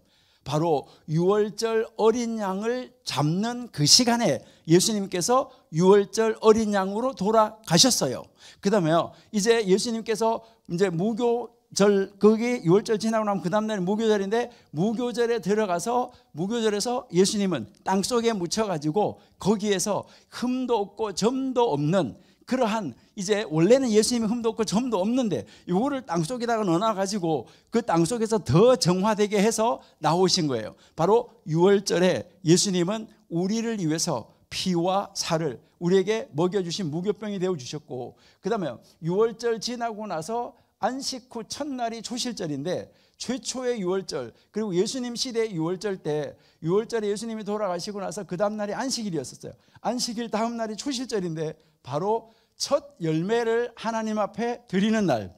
바로 6월절 어린 양을 잡는 그 시간에 예수님께서 6월절 어린 양으로 돌아가셨어요. 그 다음에요 이제 예수님께서 이제 무교절 거기 6월절 지나고 나면 그 다음날 무교절인데 무교절에 들어가서 무교절에서 예수님은 땅속에 묻혀가지고 거기에서 흠도 없고 점도 없는 그러한 이제 원래는 예수님이 흠도 없고 점도 없는데 이거를 땅속에다가 넣어놔가지고 그 땅속에서 더 정화되게 해서 나오신 거예요. 바로 6월절에 예수님은 우리를 위해서 피와 살을 우리에게 먹여주신 무교병이 되어주셨고 그 다음에 6월절 지나고 나서 안식 후 첫날이 초실절인데 최초의 6월절 그리고 예수님 시대의 6월절 때 6월절에 예수님이 돌아가시고 나서 그 다음날이 안식일이었었어요. 안식일 다음 날이 초실절인데 바로 첫 열매를 하나님 앞에 드리는 날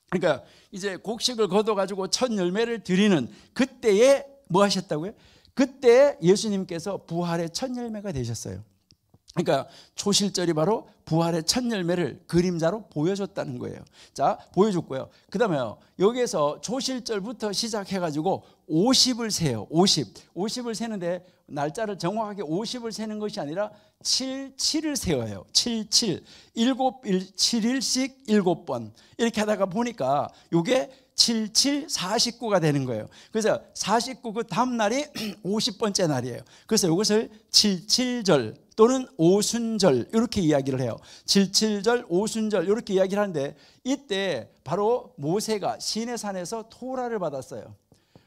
그러니까 이제 곡식을 거둬가지고 첫 열매를 드리는 그때에 뭐 하셨다고요? 그때 예수님께서 부활의 첫 열매가 되셨어요. 그러니까 초실절이 바로 부활의 첫 열매를 그림자로 보여줬다는 거예요. 자, 보여줬고요. 그 다음에요. 여기에서 초실절부터 시작해가지고 50을 세요. 50을 세는데 날짜를 정확하게 50을 세는 것이 아니라 7을 세워요. 7, 7일씩 7번 이렇게 하다가 보니까 이게 7, 49가 되는 거예요. 그래서 49 그 다음 날이 50번째 날이에요. 그래서 이것을 77절 또는 오순절 이렇게 이야기를 해요. 77절, 오순절 이렇게 이야기를 하는데 이때 바로 모세가 시내산에서 토라를 받았어요.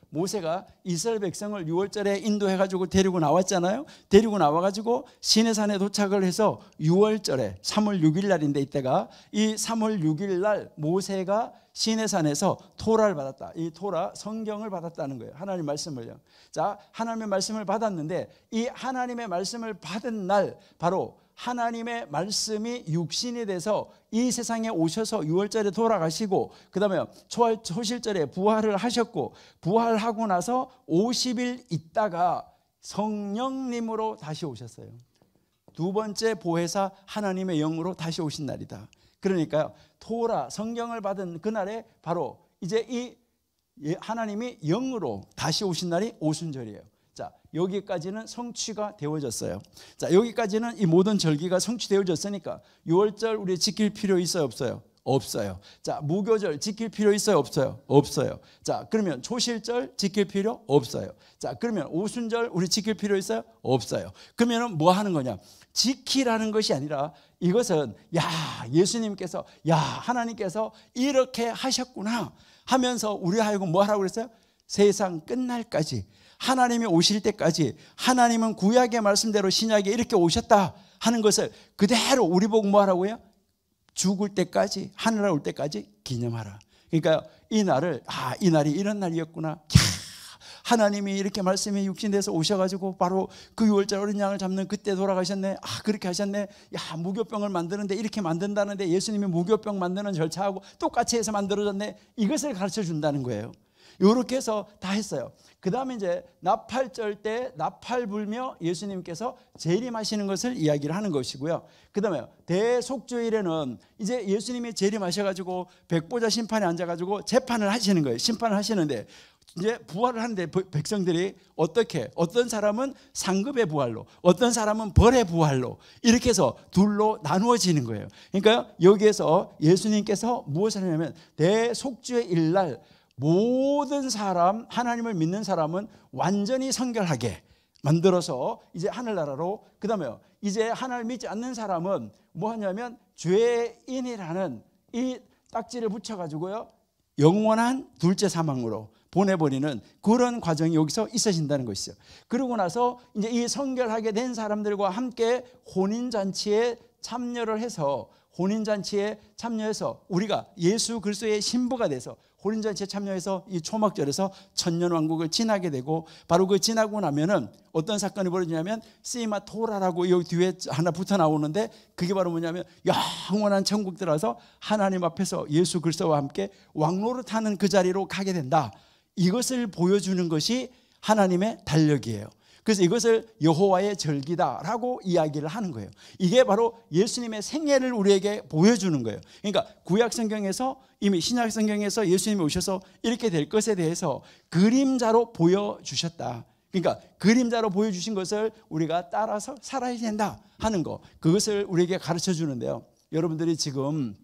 모세가 이스라엘 백성을 6월절에 인도해가지고 데리고 나왔잖아요. 데리고 나와가지고 시내산에 도착을 해서 6월절에 3월 6일 날인데 이때가 이 3월 6일 날 모세가 시내산에서 토라를 받았다. 이 토라 성경을 받았다는 거예요. 하나님 말씀을요. 자, 하나님의 말씀을 받았는데 이 하나님의 말씀을 받은 날 바로 하나님의 말씀이 육신이 돼서 이 세상에 오셔서 6월절에 돌아가시고 그 다음에 초실절에 부활을 하셨고 부활하고 나서 50일 있다가 성령님으로 다시 오셨어요. 두 번째 보혜사 하나님의 영으로 다시 오신 날이다. 그러니까요, 토라 성경을 받은 그날에 바로 이제 이 하나님이 영으로 다시 오신 날이 오순절이에요. 자, 여기까지는 성취가 되어졌어요. 자, 여기까지는 이 모든 절기가 성취되어졌으니까 6월절 우리 지킬 필요 있어요, 없어요? 없어요. 자, 무교절 지킬 필요 있어요, 없어요? 없어요. 자, 그러면 초실절 지킬 필요 없어요. 자, 그러면 오순절 우리 지킬 필요 있어요? 없어요. 그러면 뭐 하는 거냐? 지키라는 것이 아니라 이것은 예수님께서 하나님께서 이렇게 하셨구나 하면서 우리 하여금 뭐 하라고 그랬어요? 세상 끝날까지 하나님이 오실 때까지 하나님은 구약의 말씀대로 신약에 이렇게 오셨다 하는 것을 그대로 우리 보고 뭐 하라고요? 죽을 때까지 하늘나라 올 때까지 기념하라. 그러니까 이 날을 이 날이 이런 날이었구나. 하나님이 이렇게 말씀이 육신돼서 오셔가지고 바로 그 6월절 어린 양을 잡는 그때 돌아가셨네. 그렇게 하셨네. 무교병을 만드는데 이렇게 만든다는데 예수님이 무교병 만드는 절차하고 똑같이 해서 만들어졌네. 이것을 가르쳐 준다는 거예요. 이렇게 해서 다 했어요. 그 다음에 이제 나팔절 때 나팔 불며 예수님께서 재림하시는 것을 이야기를 하는 것이고요. 그 다음에 대속죄일에는 이제 예수님이 재림하셔가지고 백보자 심판에 앉아가지고 재판을 하시는 거예요. 심판을 하시는데 이제 부활을 하는데 백성들이 어떻게, 어떤 사람은 상급의 부활로, 어떤 사람은 벌의 부활로 이렇게 해서 둘로 나누어지는 거예요. 그러니까 여기에서 예수님께서 무엇을 하냐면 대속죄일 날 모든 사람, 하나님을 믿는 사람은 완전히 성결하게 만들어서 이제 하늘나라로, 그 다음에 이제 하나님을 믿지 않는 사람은 뭐 하냐면 죄인이라는 이 딱지를 붙여가지고요 영원한 둘째 사망으로 보내버리는 그런 과정이 여기서 있어진다는 것이죠. 그러고 나서 이제 이 성결하게 된 사람들과 함께 혼인잔치에 참여를 해서 혼인잔치에 참여해서 우리가 예수 그리스도의 신부가 돼서 혼인잔치에 참여해서 이 초막절에서 천년왕국을 지나게 되고 바로 그 지나고 나면은 어떤 사건이 벌어지냐면 시마 토라라고 여기 뒤에 하나 붙어 나오는데 그게 바로 뭐냐면 영원한 천국 들어서 하나님 앞에서 예수 그리스도와 함께 왕노릇하는 그 자리로 가게 된다. 이것을 보여주는 것이 하나님의 달력이에요. 그래서 이것을 여호와의 절기다라고 이야기를 하는 거예요. 이게 바로 예수님의 생애를 우리에게 보여주는 거예요. 그러니까 구약 성경에서 이미 신약 성경에서 예수님이 오셔서 이렇게 될 것에 대해서 그림자로 보여주셨다. 그러니까 그림자로 보여주신 것을 우리가 따라서 살아야 된다 하는 거, 그것을 우리에게 가르쳐 주는데요. 여러분들이 지금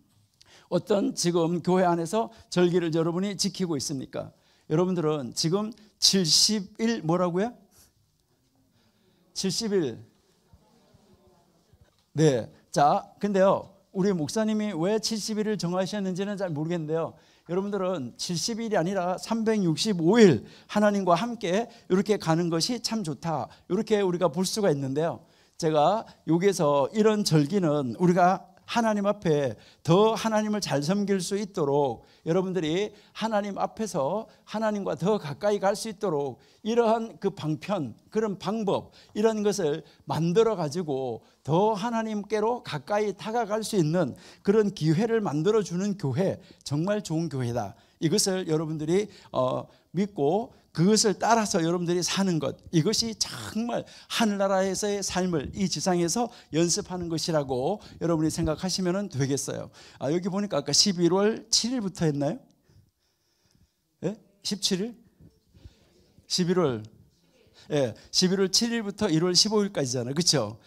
어떤 교회 안에서 절기를 여러분이 지키고 있습니까? 여러분들은 지금 70일 뭐라고요? 70일. 네. 자, 근데요, 우리 목사님이 왜 70일을 정하셨는지는 잘 모르겠는데요. 여러분들은 70일이 아니라 365일 하나님과 함께 이렇게 가는 것이 참 좋다. 이렇게 우리가 볼 수가 있는데요. 제가 여기에서 이런 절기는 우리가 하나님 앞에 더 하나님을 잘 섬길 수 있도록 여러분들이 하나님 앞에서 하나님과 더 가까이 갈 수 있도록 이러한 그 방편, 그런 방법, 이런 것을 만들어 가지고 더 하나님께로 가까이 다가갈 수 있는 그런 기회를 만들어 주는 교회, 정말 좋은 교회다. 이것을 여러분들이 믿고 그것을 따라서 여러분들이 사는 것, 이것이 정말 하늘나라에서의 삶을 이 지상에서 연습하는 것이라고 여러분이 생각하시면 되겠어요. 여기 보니까 아까 11월 7일부터 했나요? 네? 17일? 11월 7일부터 1월 15일까지잖아요. 그렇죠?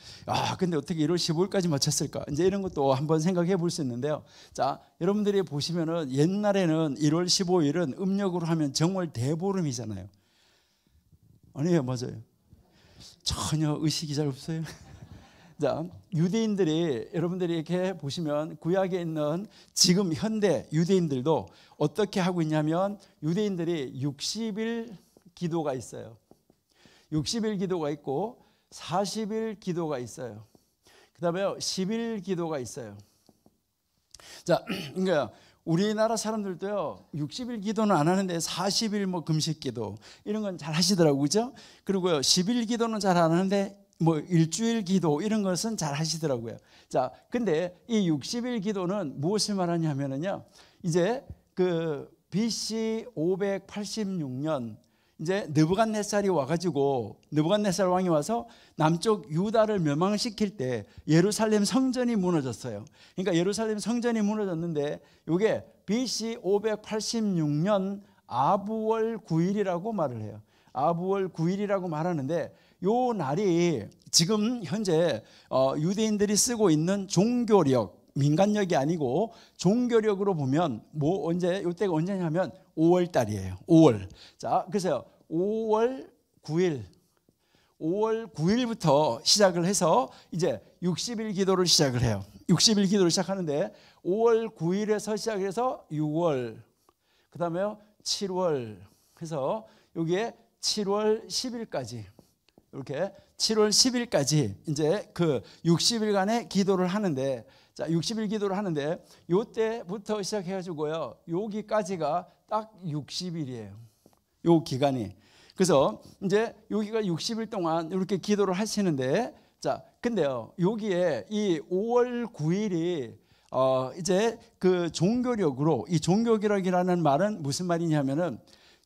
근데 어떻게 1월 15일까지 맞췄을까? 이제 이런 것도 한번 생각해 볼 수 있는데요. 자, 여러분들이 보시면은 옛날에는 1월 15일은 음력으로 하면 정월 대보름이잖아요. 아니에요, 맞아요. 전혀 의식이 잘 없어요. 자, 유대인들이 여러분들이 이렇게 보시면 구약에 있는 지금 현대 유대인들도 어떻게 하고 있냐면 유대인들이 60일 기도가 있어요. 60일 기도가 있고 40일 기도가 있어요. 그 다음에 10일 기도가 있어요. 자, 그러니까 우리나라 사람들도요 60일 기도는 안 하는데 40일 뭐 금식 기도 이런 건 잘 하시더라고요. 그죠? 그리고요 10일 기도는 잘 안 하는데 뭐 일주일 기도 이런 것은 잘 하시더라고요. 자, 근데 이 60일 기도는 무엇을 말하냐면은요, 이제 그 BC 586년 이제 느부갓네살이 와가지고 느부갓네살 왕이 와서 남쪽 유다를 멸망시킬 때 예루살렘 성전이 무너졌어요. 그러니까 예루살렘 성전이 무너졌는데 이게 BC 586년 아부월 9일이라고 말을 해요. 아부월 9일이라고 말하는데 요 날이 지금 현재 유대인들이 쓰고 있는 종교력, 민간력이 아니고 종교력으로 보면 뭐 언제 요때가 언제냐면 5월 달이에요. 5월. 자, 그래서 5월 9일 5월 9일부터 시작을 해서 이제 60일 기도를 시작을 해요. 60일 기도를 시작하는데 5월 9일에서 시작해서 6월, 그다음에 7월 해서 여기에 7월 10일까지 이렇게 7월 10일까지 이제 그 60일간의 기도를 하는데, 자 60일 기도를 하는데 요때부터 시작해 가지고요 여기까지가 딱 60일이에요. 요 기간이. 그래서 이제 여기가 60일 동안 이렇게 기도를 하시는데, 자 근데요 여기에 이 5월 9일이 이제 그 종교력으로, 이 종교력이라는 말은 무슨 말이냐면은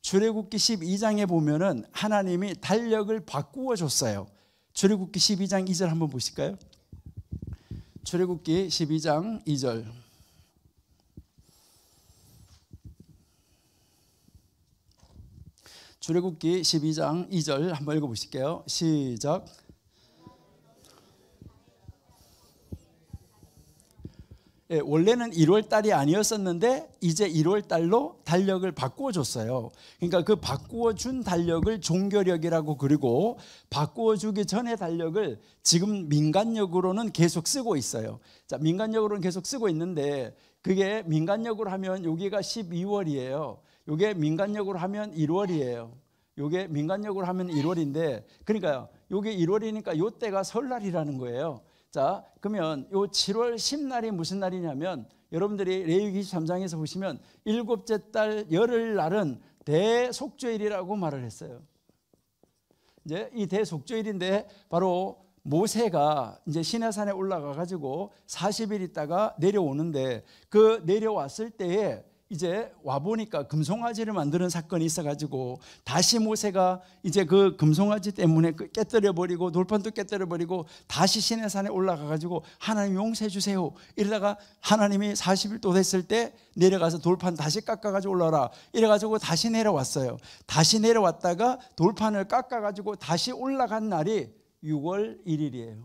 출애굽기 12장에 보면은 하나님이 달력을 바꾸어 줬어요. 출애굽기 12장 2절 한번 보실까요? 출애굽기 12장 2절. 출애굽기 12장 2절 한번 읽어 보실게요. 시작. 예, 원래는 1월 달이 아니었었는데 이제 1월 달로 달력을 바꾸어 줬어요. 그러니까 그 바꾸어 준 달력을 종교력이라고, 그리고 바꾸어 주기 전에 달력을 지금 민간력으로는 계속 쓰고 있어요. 자, 민간력으로는 계속 쓰고 있는데 그게 민간력으로 하면 여기가 12월이에요. 이게 민간력으로 하면 1월이에요. 이게 민간력으로 하면 1월인데, 그러니까요. 이게 1월이니까 요때가 설날이라는 거예요. 자, 그러면 요 7월 10날이 무슨 날이냐면 여러분들이 레위기 23장에서 보시면 일곱째 달 열흘 날은 대속죄일이라고 말을 했어요. 이제 이 대속죄일인데 바로 모세가 이제 시내산에 올라가 가지고 40일 있다가 내려오는데, 그 내려왔을 때에 이제 와 보니까 금송아지를 만드는 사건이 있어가지고 다시 모세가 이제 그 금송아지 때문에 깨뜨려 버리고 돌판도 깨뜨려 버리고 다시 시내산에 올라가가지고 하나님 용서해 주세요 이러다가 하나님이 40일 또 됐을 때 내려가서 돌판 다시 깎아가지고 올라라 이래가지고 다시 내려왔어요. 다시 내려왔다가 돌판을 깎아가지고 다시 올라간 날이 6월 1일이에요.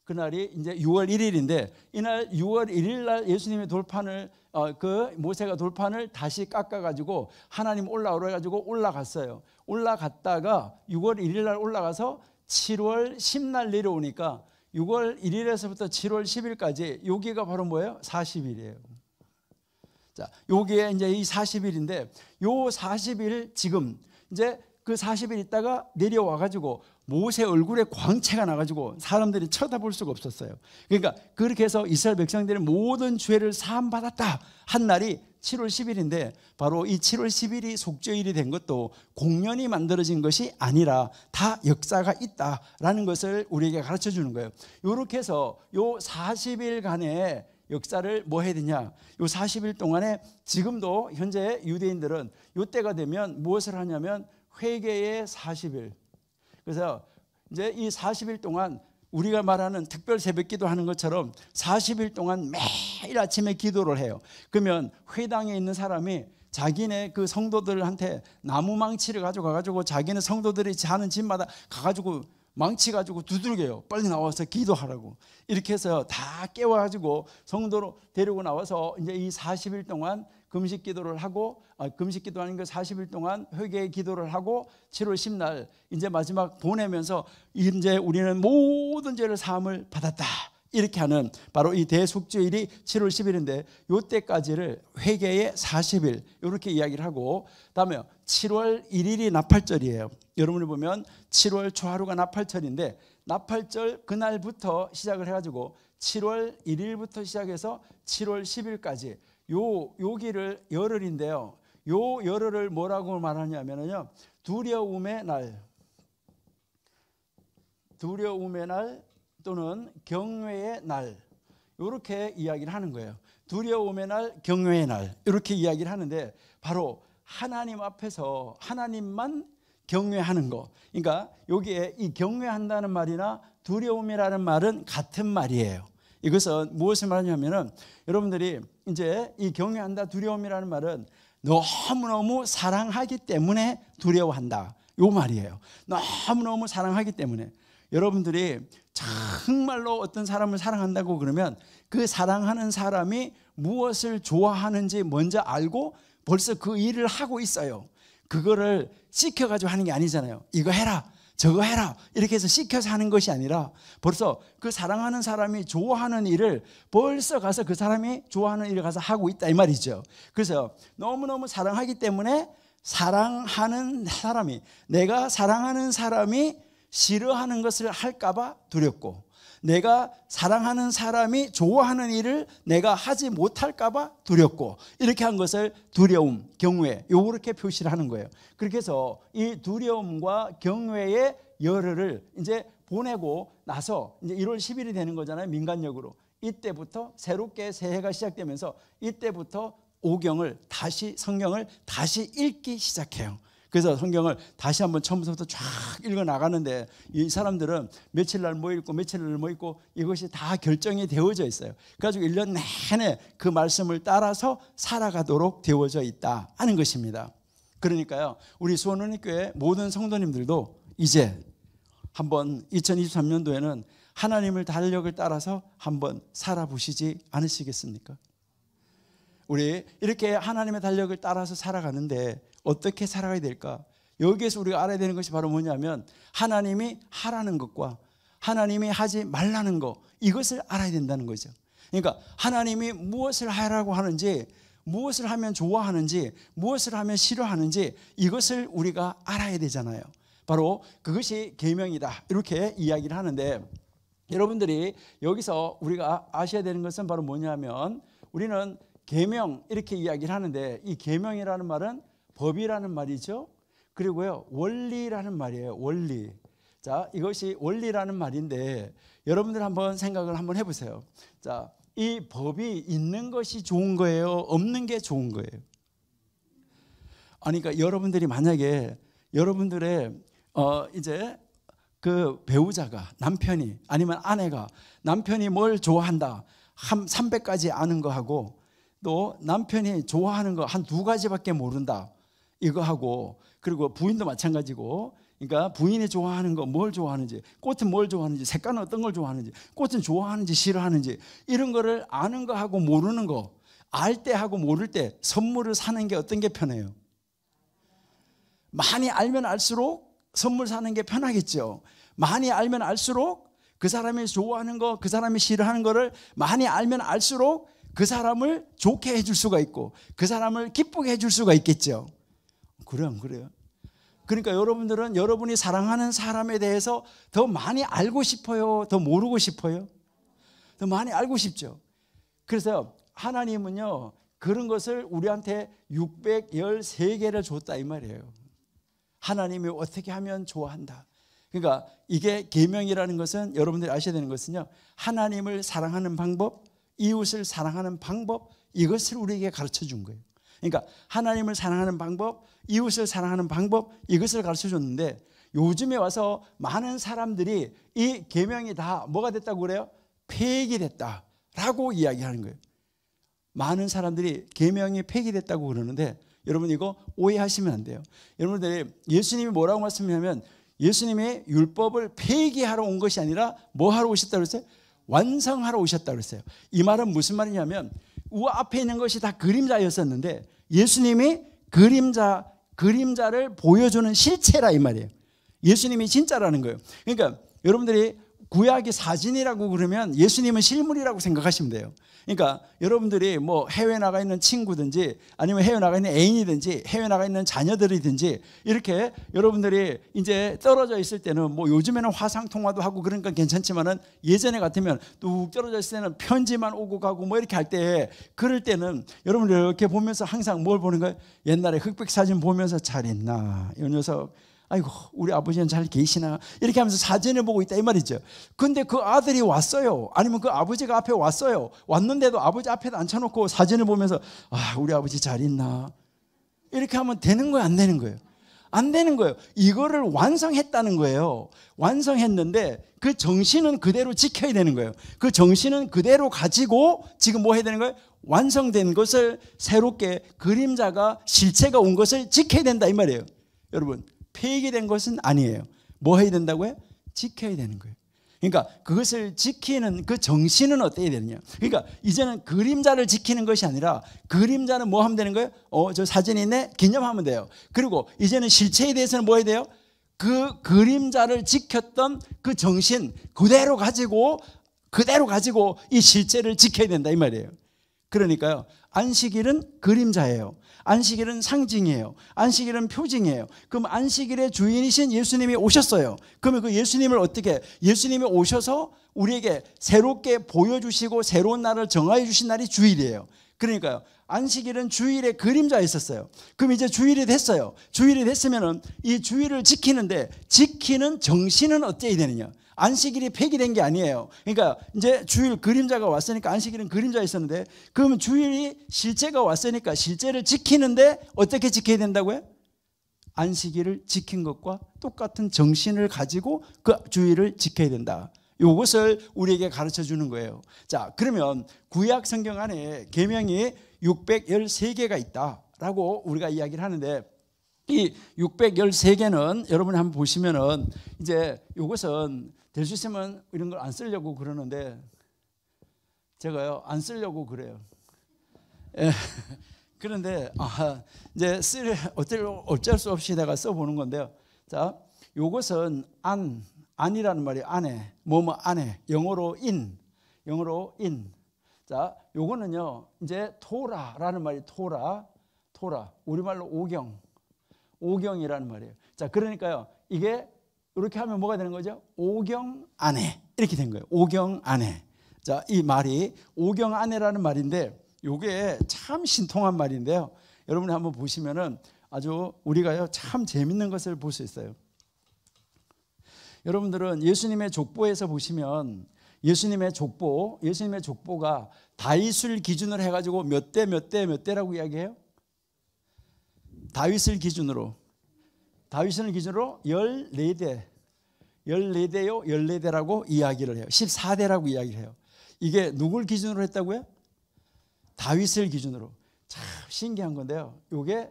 그날이 이제 6월 1일인데 이날 6월 1일 날 예수님의 돌판을 그 모세가 돌판을 다시 깎아가지고 하나님 올라오라 가지고 올라갔어요. 올라갔다가 6월 1일 날 올라가서 7월 10날 내려오니까 6월 1일에서부터 7월 10일까지 여기가 바로 뭐예요? 40일이에요. 자, 여기에 이제 이 40일인데 요 40일 지금 이제 그 40일 있다가 내려와 가지고 모세 얼굴에 광채가 나가지고 사람들이 쳐다볼 수가 없었어요. 그러니까 그렇게 해서 이스라엘 백성들의 모든 죄를 사함받았다 한 날이 7월 10일인데 바로 이 7월 10일이 속죄일이 된 것도 공연이 만들어진 것이 아니라 다 역사가 있다라는 것을 우리에게 가르쳐 주는 거예요. 이렇게 해서 요 40일간의 역사를 뭐 해야 되냐, 요 40일 동안에 지금도 현재 유대인들은 이때가 되면 무엇을 하냐면 회개의 40일. 그래서 이제 이 40일 동안 우리가 말하는 특별 새벽기도 하는 것처럼 40일 동안 매일 아침에 기도를 해요. 그러면 회당에 있는 사람이 자기네 그 성도들한테 나무 망치를 가지고 자기네 성도들이 자는 집마다 가가지고 망치 가지고 두들겨요. 빨리 나와서 기도하라고. 이렇게 해서 다 깨워가지고 성도로 데리고 나와서 이제 이 40일 동안 금식 기도를 하고, 금식 기도 하는 거 40일 동안 회개의 기도를 하고 7월 10날 이제 마지막 보내면서 이제 우리는 모든 죄를 사함을 받았다 이렇게 하는 바로 이 대속죄일이 7월 10일인데 이때까지를 회개의 40일 이렇게 이야기를 하고, 다음에 7월 1일이 나팔절이에요. 여러분이 보면 7월 초하루가 나팔절인데 나팔절 그날부터 시작을 해가지고 7월 1일부터 시작해서 7월 10일까지 요 길을 열흘인데요. 요 열흘을 뭐라고 말하냐면요, 두려움의 날 또는 경외의 날, 이렇게 이야기를 하는 거예요. 두려움의 날, 경외의 날, 이렇게 이야기를 하는데, 바로 하나님 앞에서 하나님만 경외하는 거. 그러니까 여기에 이 경외한다는 말이나 두려움이라는 말은 같은 말이에요. 이것은 무엇을 말하냐면은, 여러분들이 이제 이 경외한다, 두려움이라는 말은 너무너무 사랑하기 때문에 두려워한다, 요 말이에요. 너무너무 사랑하기 때문에. 여러분들이 정말로 어떤 사람을 사랑한다고 그러면 그 사랑하는 사람이 무엇을 좋아하는지 먼저 알고 벌써 그 일을 하고 있어요. 그거를 시켜가지고 하는 게 아니잖아요. 이거 해라, 저거 해라, 이렇게 해서 시켜서 하는 것이 아니라 벌써 그 사랑하는 사람이 좋아하는 일을 벌써 가서 그 사람이 좋아하는 일을 가서 하고 있다, 이 말이죠. 그래서 너무너무 사랑하기 때문에 사랑하는 사람이, 내가 사랑하는 사람이 싫어하는 것을 할까봐 두렵고, 내가 사랑하는 사람이 좋아하는 일을 내가 하지 못할까봐 두렵고, 이렇게 한 것을 두려움, 경외, 요렇게 표시를 하는 거예요. 그렇게 해서 이 두려움과 경외의 열흘을 이제 보내고 나서 이제 1월 10일이 되는 거잖아요, 민간력으로. 이때부터 새롭게 새해가 시작되면서 이때부터 오경을 다시, 성경을 다시 읽기 시작해요. 그래서 성경을 다시 한번 처음부터 쫙 읽어 나가는데, 이 사람들은 며칠 날 뭐 읽고 며칠 날 뭐 읽고 이것이 다 결정이 되어져 있어요. 그래가지고 1년 내내 그 말씀을 따라서 살아가도록 되어져 있다 하는 것입니다. 그러니까요, 우리 수원원리교회 모든 성도님들도 이제 한번 2023년도에는 하나님을 달력을 따라서 한번 살아보시지 않으시겠습니까? 우리 이렇게 하나님의 달력을 따라서 살아가는데 어떻게 살아가야 될까? 여기에서 우리가 알아야 되는 것이 바로 뭐냐면, 하나님이 하라는 것과 하나님이 하지 말라는 것, 이것을 알아야 된다는 거죠. 그러니까 하나님이 무엇을 하라고 하는지, 무엇을 하면 좋아하는지, 무엇을 하면 싫어하는지, 이것을 우리가 알아야 되잖아요. 바로 그것이 계명이다, 이렇게 이야기를 하는데, 여러분들이 여기서 우리가 아셔야 되는 것은 바로 뭐냐면, 우리는 계명 이렇게 이야기를 하는데, 이 계명이라는 말은 법이라는 말이죠. 그리고요, 원리라는 말이에요. 원리. 자, 이것이 원리라는 말인데, 여러분들 한번 생각을 한번 해보세요. 자, 이 법이 있는 것이 좋은 거예요, 없는 게 좋은 거예요? 아니, 그러니까 여러분들이 만약에 여러분들의 이제 그 배우자가, 남편이 아니면 아내가 남편이 뭘 좋아한다 한 300가지 아는 거 하고, 또 남편이 좋아하는 거 한 2가지밖에 모른다, 이거 하고, 그리고 부인도 마찬가지고, 그러니까 부인이 좋아하는 거 뭘 좋아하는지, 꽃은 뭘 좋아하는지, 색깔은 어떤 걸 좋아하는지, 꽃은 좋아하는지 싫어하는지, 이런 거를 아는 거 하고 모르는 거, 알 때 하고 모를 때 선물을 사는 게 어떤 게 편해요? 많이 알면 알수록 선물 사는 게 편하겠죠. 많이 알면 알수록 그 사람이 좋아하는 거, 그 사람이 싫어하는 거를 많이 알면 알수록 그 사람을 좋게 해줄 수가 있고 그 사람을 기쁘게 해줄 수가 있겠죠. 그래요, 안 그래요? 그러니까 여러분들은 여러분이 사랑하는 사람에 대해서 더 많이 알고 싶어요, 더 모르고 싶어요? 더 많이 알고 싶죠. 그래서 하나님은요, 그런 것을 우리한테 613개를 줬다, 이 말이에요. 하나님이 어떻게 하면 좋아한다. 그러니까 이게 계명이라는 것은, 여러분들이 아셔야 되는 것은요, 하나님을 사랑하는 방법, 이웃을 사랑하는 방법, 이것을 우리에게 가르쳐 준 거예요. 그러니까 하나님을 사랑하는 방법, 이웃을 사랑하는 방법, 이것을 가르쳐 줬는데, 요즘에 와서 많은 사람들이 이 계명이 다 뭐가 됐다고 그래요? 폐기됐다라고 이야기하는 거예요. 많은 사람들이 계명이 폐기됐다고 그러는데, 여러분 이거 오해하시면 안 돼요. 여러분들이 예수님이 뭐라고 말씀하냐면, 예수님이 율법을 폐기하러 온 것이 아니라 뭐 하러 오셨다고 그랬어요? 완성하러 오셨다고 그랬어요. 이 말은 무슨 말이냐면, 앞에 있는 것이 다 그림자였었는데 예수님이 그림자를 보여주는 실체라, 이 말이에요. 예수님이 진짜라는 거예요. 그러니까 여러분들이 구약이 사진이라고 그러면 예수님은 실물이라고 생각하시면 돼요. 그러니까 여러분들이 뭐 해외 나가 있는 친구든지 아니면 해외 나가 있는 애인이든지 해외 나가 있는 자녀들이든지 이렇게 여러분들이 이제 떨어져 있을 때는 뭐 요즘에는 화상 통화도 하고 그러니까 괜찮지만은 예전에 같으면 뚝 떨어져 있을 때는 편지만 오고 가고 뭐 이렇게 할 때 그럴 때는 여러분들 이렇게 보면서 항상 뭘 보는 거예요? 옛날에 흑백 사진 보면서 잘 있나 이 녀석 아이고 우리 아버지는 잘 계시나 이렇게 하면서 사진을 보고 있다 이 말이죠. 근데 그 아들이 왔어요. 아니면 그 아버지가 앞에 왔어요. 왔는데도 아버지 앞에도 앉혀놓고 사진을 보면서 아 우리 아버지 잘 있나 이렇게 하면 되는 거예요? 안 되는 거예요? 안 되는 거예요. 이거를 완성했다는 거예요. 완성했는데 그 정신은 그대로 지켜야 되는 거예요. 그 정신은 그대로 가지고 지금 뭐 해야 되는 거예요? 완성된 것을 새롭게 그림자가 실체가 온 것을 지켜야 된다 이 말이에요. 여러분 폐기된 것은 아니에요. 뭐 해야 된다고요? 지켜야 되는 거예요. 그러니까 그것을 지키는 그 정신은 어떻게 되느냐. 그러니까 이제는 그림자를 지키는 것이 아니라 그림자는 뭐 하면 되는 거예요? 저 사진이 있네? 기념하면 돼요. 그리고 이제는 실체에 대해서는 뭐 해야 돼요? 그 그림자를 지켰던 그 정신 그대로 가지고 이 실체를 지켜야 된다 이 말이에요. 그러니까요. 안식일은 그림자예요. 안식일은 상징이에요. 안식일은 표징이에요. 그럼 안식일의 주인이신 예수님이 오셨어요. 그러면 그 예수님을 어떻게 예수님이 오셔서 우리에게 새롭게 보여주시고 새로운 날을 정하여 주신 날이 주일이에요. 그러니까요. 안식일은 주일의 그림자에 있었어요. 그럼 이제 주일이 됐어요. 주일이 됐으면은 이 주일을 지키는데 지키는 정신은 어때야 되느냐. 안식일이 폐기된 게 아니에요. 그러니까 이제 주일 그림자가 왔으니까 안식일은 그림자에 있었는데 그러면 주일이 실제가 왔으니까 실제를 지키는데 어떻게 지켜야 된다고요? 안식일을 지킨 것과 똑같은 정신을 가지고 그 주일을 지켜야 된다. 이것을 우리에게 가르쳐 주는 거예요. 자, 그러면 구약 성경 안에 계명이 613개가 있다라고 우리가 이야기를 하는데 이 613개는 여러분이 한번 보시면은 이제 이것은 될 수 있으면 이런 걸 안 쓰려고 그러는데 제가요 안 쓰려고 그래요. 예. 그런데 이제 어쩔 수 없이 내가 써보는 건데요. 자, 이것은 안이라는 말이 안에 뭐뭐 안에 영어로 in. 자, 요거는요 이제 토라라는 말이 토라 우리말로 오경이라는 말이에요. 자, 그러니까요 이게 이렇게 하면 뭐가 되는 거죠? 오경 안에 이렇게 된 거예요. 오경 안에. 자, 이 말이 오경 안에라는 말인데 이게 참 신통한 말인데요. 여러분이 한번 보시면은 아주 우리가요 참 재밌는 것을 볼 수 있어요. 여러분들은 예수님의 족보에서 보시면 예수님의 족보가 다윗을 기준으로 해가지고 몇 대라고 이야기해요? 다윗을 기준으로 14대요. 14대라고 이야기를 해요. 14대라고 이야기를 해요. 이게 누굴 기준으로 했다고요? 다윗을 기준으로. 참 신기한 건데요. 이게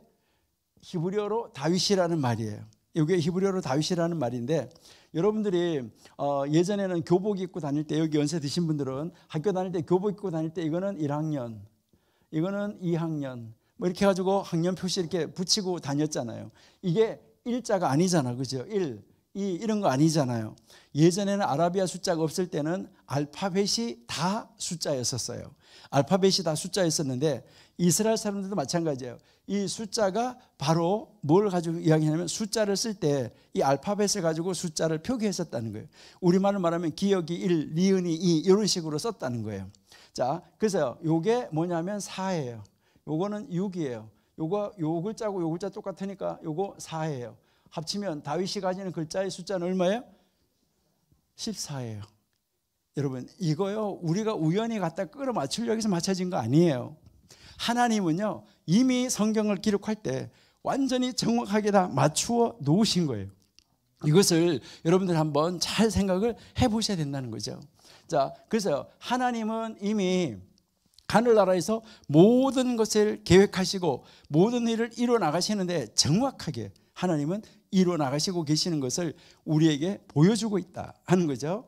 히브리어로 다윗이라는 말이에요. 이게 히브리어로 다윗이라는 말인데 여러분들이 예전에는 교복 입고 다닐 때 여기 연세 드신 분들은 학교 다닐 때 교복 입고 다닐 때 이거는 1학년, 이거는 2학년 뭐 이렇게 해가지고 학년 표시 이렇게 붙이고 다녔잖아요. 이게 일자가 아니잖아. 그죠? 1, 2 이런 거 아니잖아요. 예전에는 아라비아 숫자가 없을 때는 알파벳이 다 숫자였었어요. 알파벳이 다 숫자였었는데 이스라엘 사람들도 마찬가지예요. 이 숫자가 바로 뭘 가지고 이야기하냐면 숫자를 쓸 때 이 알파벳을 가지고 숫자를 표기했었다는 거예요. 우리말로 말하면 기역이 1, 니은이 2 이런 식으로 썼다는 거예요. 자, 그래서 요게 뭐냐면 4예요. 요거는 6이에요. 요 글자고 요 글자 똑같으니까 요거 4예요. 합치면 다윗이 가지는 글자의 숫자는 얼마예요? 14예요. 여러분 이거요 우리가 우연히 갖다 끌어맞추려고 해서 맞춰진 거 아니에요. 하나님은요 이미 성경을 기록할 때 완전히 정확하게 다 맞추어 놓으신 거예요. 이것을 여러분들 한번 잘 생각을 해보셔야 된다는 거죠. 자, 그래서 하나님은 이미 하늘나라에서 모든 것을 계획하시고 모든 일을 이루어 나가시는데 정확하게 하나님은 이루어 나가시고 계시는 것을 우리에게 보여주고 있다 하는 거죠.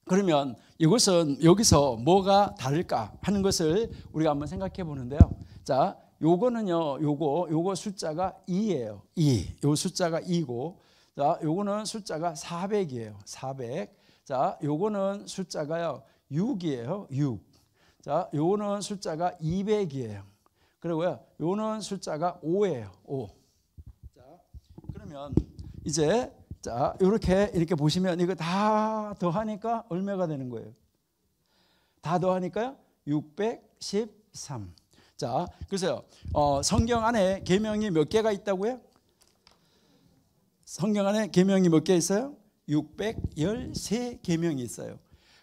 그러면 이것은 여기서 뭐가 다를까 하는 것을 우리가 한번 생각해 보는데요. 자, 요거는요, 요거 숫자가 2예요. 2. 요 숫자가 2고, 자, 요거는 숫자가 400이에요. 400. 자, 요거는 숫자가요 6이에요. 6. 자, 요거는 숫자가 200이에요. 그리고요 요는 숫자가 5예요. 5. 자, 그러면 이제 자, 이렇게 보시면 이거 다 더하니까 얼마가 되는 거예요? 다 더하니까요 613. 자, 그래서 성경 안에 계명이 몇 개가 있다고요? 성경 안에 계명이 몇 개 있어요? 613계명이 있어요.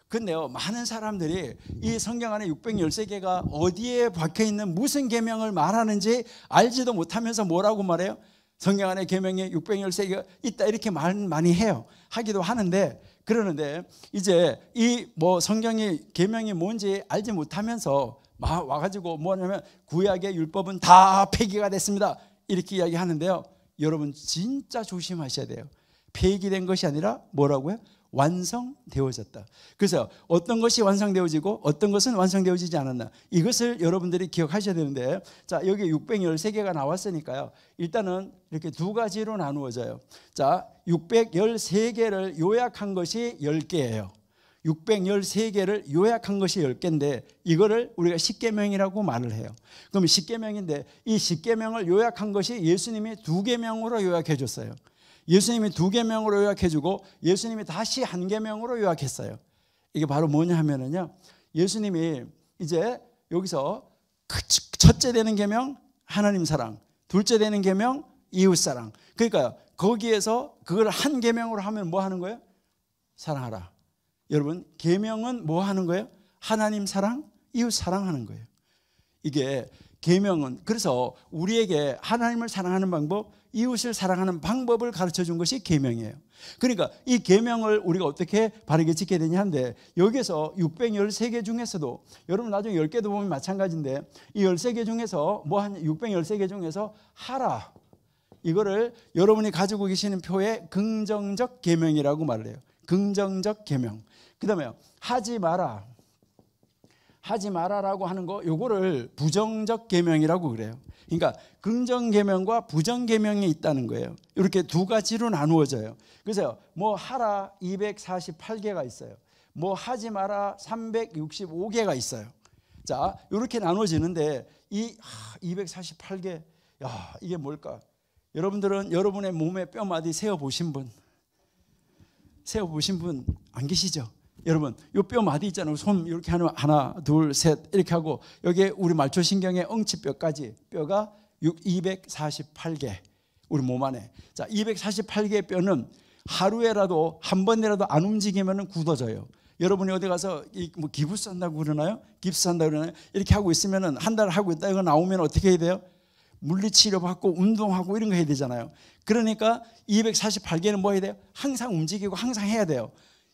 근데요 많은 사람들이 이 성경 안에 613개가 어디에 박혀있는 무슨 계명을 말하는지 알지도 못하면서 뭐라고 말해요? 성경 안에 계명이 613개가 있다 이렇게 말 많이 해요. 하기도 하는데 그러는데 이제 이 뭐 성경이 계명이 뭔지 알지 못하면서 와가지고 뭐냐면 구약의 율법은 다 폐기가 됐습니다 이렇게 이야기하는데요. 여러분 진짜 조심하셔야 돼요. 폐기된 것이 아니라 뭐라고요? 완성되어졌다. 그래서 어떤 것이 완성되어지고 어떤 것은 완성되어지지 않았나 이것을 여러분들이 기억하셔야 되는데 자 여기 613개가 나왔으니까요. 일단은 이렇게 두 가지로 나누어져요. 자 613개를 요약한 것이 10개예요. 613개를 요약한 것이 10개인데 이거를 우리가 십계명이라고 말을 해요. 그럼 십계명인데 이 십계명을 요약한 것이 예수님이 2계명으로 요약해 줬어요. 예수님이 2계명으로 요약해주고 예수님이 다시 1계명으로 요약했어요. 이게 바로 뭐냐 하면은요 예수님이 이제 여기서 첫째 되는 계명 하나님 사랑, 둘째 되는 계명 이웃 사랑. 그러니까 거기에서 그걸 1계명으로 하면 뭐 하는 거예요? 사랑하라. 여러분 계명은 뭐 하는 거예요? 하나님 사랑, 이웃 사랑하는 거예요. 이게 계명은 그래서 우리에게 하나님을 사랑하는 방법, 이웃을 사랑하는 방법을 가르쳐 준 것이 계명이에요. 그러니까 이 계명을 우리가 어떻게 바르게 지켜야 되냐 하는데 여기서 613개 중에서도 여러분 나중에 10개도 보면 마찬가지인데 이 13개 중에서 뭐 한 613개 중에서 하라 이거를 여러분이 가지고 계시는 표에 긍정적 계명이라고 말을 해요. 긍정적 계명. 그다음에 하지 마라. 하지 마라라고 하는 거 요거를 부정적 계명이라고 그래요. 그러니까 긍정 계명과 부정 계명이 있다는 거예요. 이렇게 두 가지로 나누어져요. 그래서 뭐 하라 248개가 있어요. 뭐 하지 마라 365개가 있어요. 자, 이렇게 나눠지는데 이 248개 야, 이게 뭘까? 여러분들은 여러분의 몸에 뼈마디 세어 보신 분 안 계시죠? 여러분, 요 뼈 마디 있잖아요. 손 이렇게 하나, 둘, 셋 이렇게 하고 여기에 우리 말초신경의 엉치뼈까지 뼈가 248개 우리 몸 안에. 자, 248개의 뼈는 하루에라도 한 번이라도 안 움직이면 굳어져요. 여러분이 어디 가서 뭐 기부스 한다고 그러나요? 깁스 한다고 그러나요? 이렇게 하고 있으면 한 달 하고 있다 이거 나오면 어떻게 해야 돼요? 물리치료 받고 운동하고 이런 거 해야 되잖아요. 그러니까 248개는 뭐 해야 돼요? 항상 움직이고 항상 해야 돼요.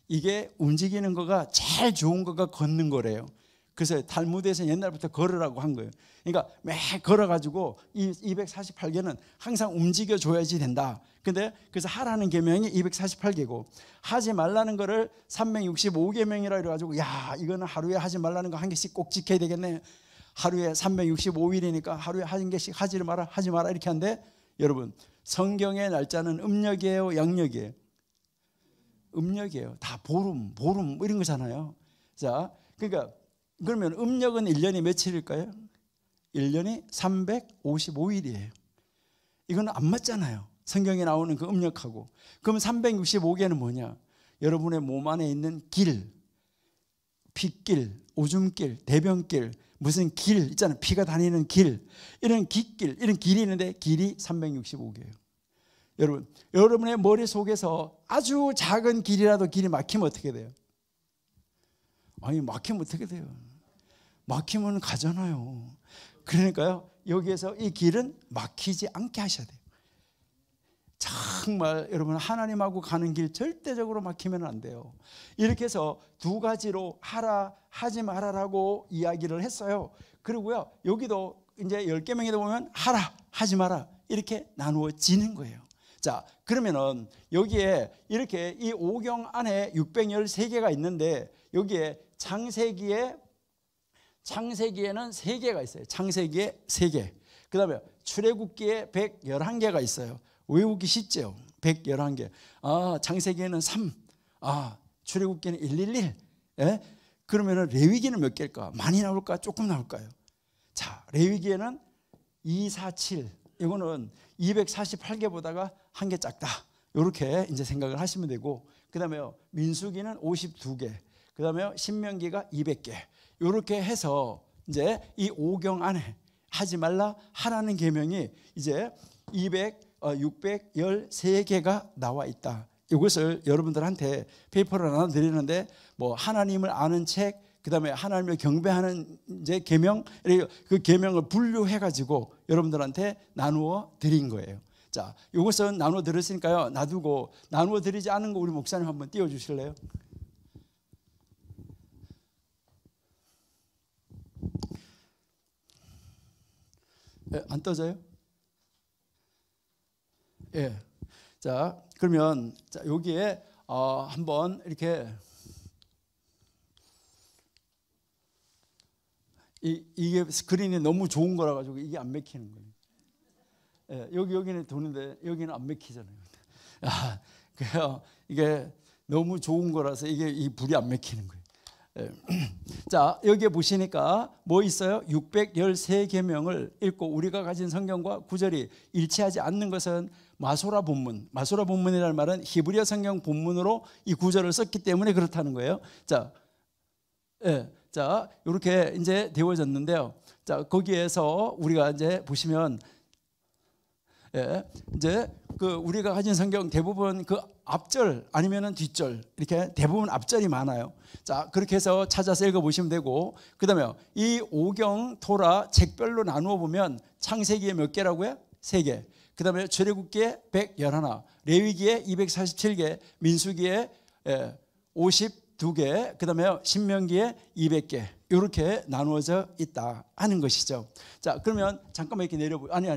이게 움직이는 거가 제일 좋은 거가 걷는 거래요. 그래서 탈무드에서 옛날부터 걸으라고 한 거예요. 그러니까 매 걸어가지고 이 248개는 항상 움직여줘야지 된다. 근데 그래서 하라는 계명이 248개고 하지 말라는 거를 365계명이라 그래가지고 야 이거는 하루에 하지 말라는 거 한 개씩 꼭 지켜야 되겠네. 하루에 365일이니까 하루에 한 개씩 하지 마라 이렇게 하는데 여러분 성경의 날짜는 음력이에요, 양력이에요? 음력이에요. 다 보름 이런 거잖아요. 자, 그러니까 그러면 음력은 1년이 며칠일까요? 1년이 355일이에요. 이건 안 맞잖아요. 성경에 나오는 그 음력하고. 그럼 365개는 뭐냐? 여러분의 몸 안에 있는 길, 핏길, 오줌길, 대변길, 무슨 길 있잖아요. 피가 다니는 길, 이런 깃길, 이런 길이 있는데 길이 365개예요. 여러분, 여러분의 머릿속에서 아주 작은 길이라도 길이 막히면 어떻게 돼요? 아니 막히면 어떻게 돼요? 막히면 가잖아요. 그러니까요 여기에서 이 길은 막히지 않게 하셔야 돼요. 정말 여러분 하나님하고 가는 길 절대적으로 막히면 안 돼요. 이렇게 해서 두 가지로 하라 하지 말아라고 이야기를 했어요. 그리고요 여기도 이제 10계명에도 보면 하라 하지 마라 이렇게 나누어지는 거예요. 자, 그러면은 여기에 이렇게 이 오경 안에 613개가 있는데 여기에 창세기에는 3개가 있어요. 창세기에 3개. 그 다음에 출애굽기에 111개가 있어요. 외우기 쉽죠? 111개. 아, 창세기에는 3. 아, 출애굽기는 111. 예? 그러면은 레위기는 몇 개일까? 많이 나올까? 조금 나올까요? 자, 레위기에는 247. 이거는 248개보다가 한 개 작다. 이렇게 이제 생각을 하시면 되고, 그다음에요. 민수기는 52개. 그다음에요. 신명기가 200개. 이렇게 해서 이제 이 5경 안에 하지 말라 하라는 계명이 이제 613개가 나와 있다. 이것을 여러분들한테 페이퍼를 하나 드리는데, 뭐 하나님을 아는 책, 그다음에 하나님을 경배하는 이제 계명, 그 계명을 분류해 가지고 여러분들한테 나누어 드린 거예요. 자, 이것은 나누어 드렸으니까요. 놔두고 나누어 드리지 않은 거 우리 목사님 한번 띄워 주실래요? 예, 안 떠져요? 예. 자, 그러면 자, 여기에 한번 이렇게 이게 스크린이 너무 좋은 거라 가지고 이게 안 맥히는 거예요. 예, 여기는 도는데 여기는 안 맥히잖아요. 아, 그래요. 이게 너무 좋은 거라서 이게 이 불이 안 맥히는 거예요. 예. 자, 여기에 보시니까 뭐 있어요? 613계명을 읽고 우리가 가진 성경과 구절이 일치하지 않는 것은 마소라 본문. 마소라 본문이라는 말은 히브리어 성경 본문으로 이 구절을 썼기 때문에 그렇다는 거예요. 자, 예. 자, 이렇게 이제 되어졌는데요. 자, 거기에서 우리가 이제 보시면, 예, 이제 그 우리가 가진 성경 대부분 그 앞절 아니면은 뒷절 이렇게 대부분 앞절이 많아요. 자, 그렇게 해서 찾아서 읽어보시면 되고, 그다음에 이 5경 토라 책별로 나누어 보면 창세기에 몇 개라고요? 3개. 그다음에 출애굽기에 111, 레위기에 247개, 민수기에 52개, 그다음에 신명기에 200개 이렇게 나누어져 있다 하는 것이죠. 자, 그러면 잠깐만 이렇게 내려보. 아니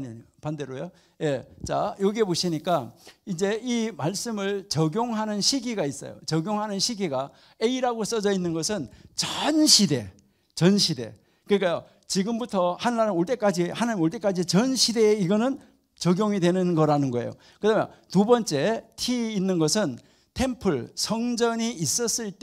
반대로요. 예, 자, 여기에 보시니까 이제 이 말씀을 적용하는 시기가 있어요. 적용하는 시기가 A라고 써져 있는 것은 전 시대. 그러니까 지금부터 하나님 올 때까지 전 시대에 이거는 적용이 되는 거라는 거예요. 그다음에 두 번째 T 있는 것은 템플, 성전이 있었을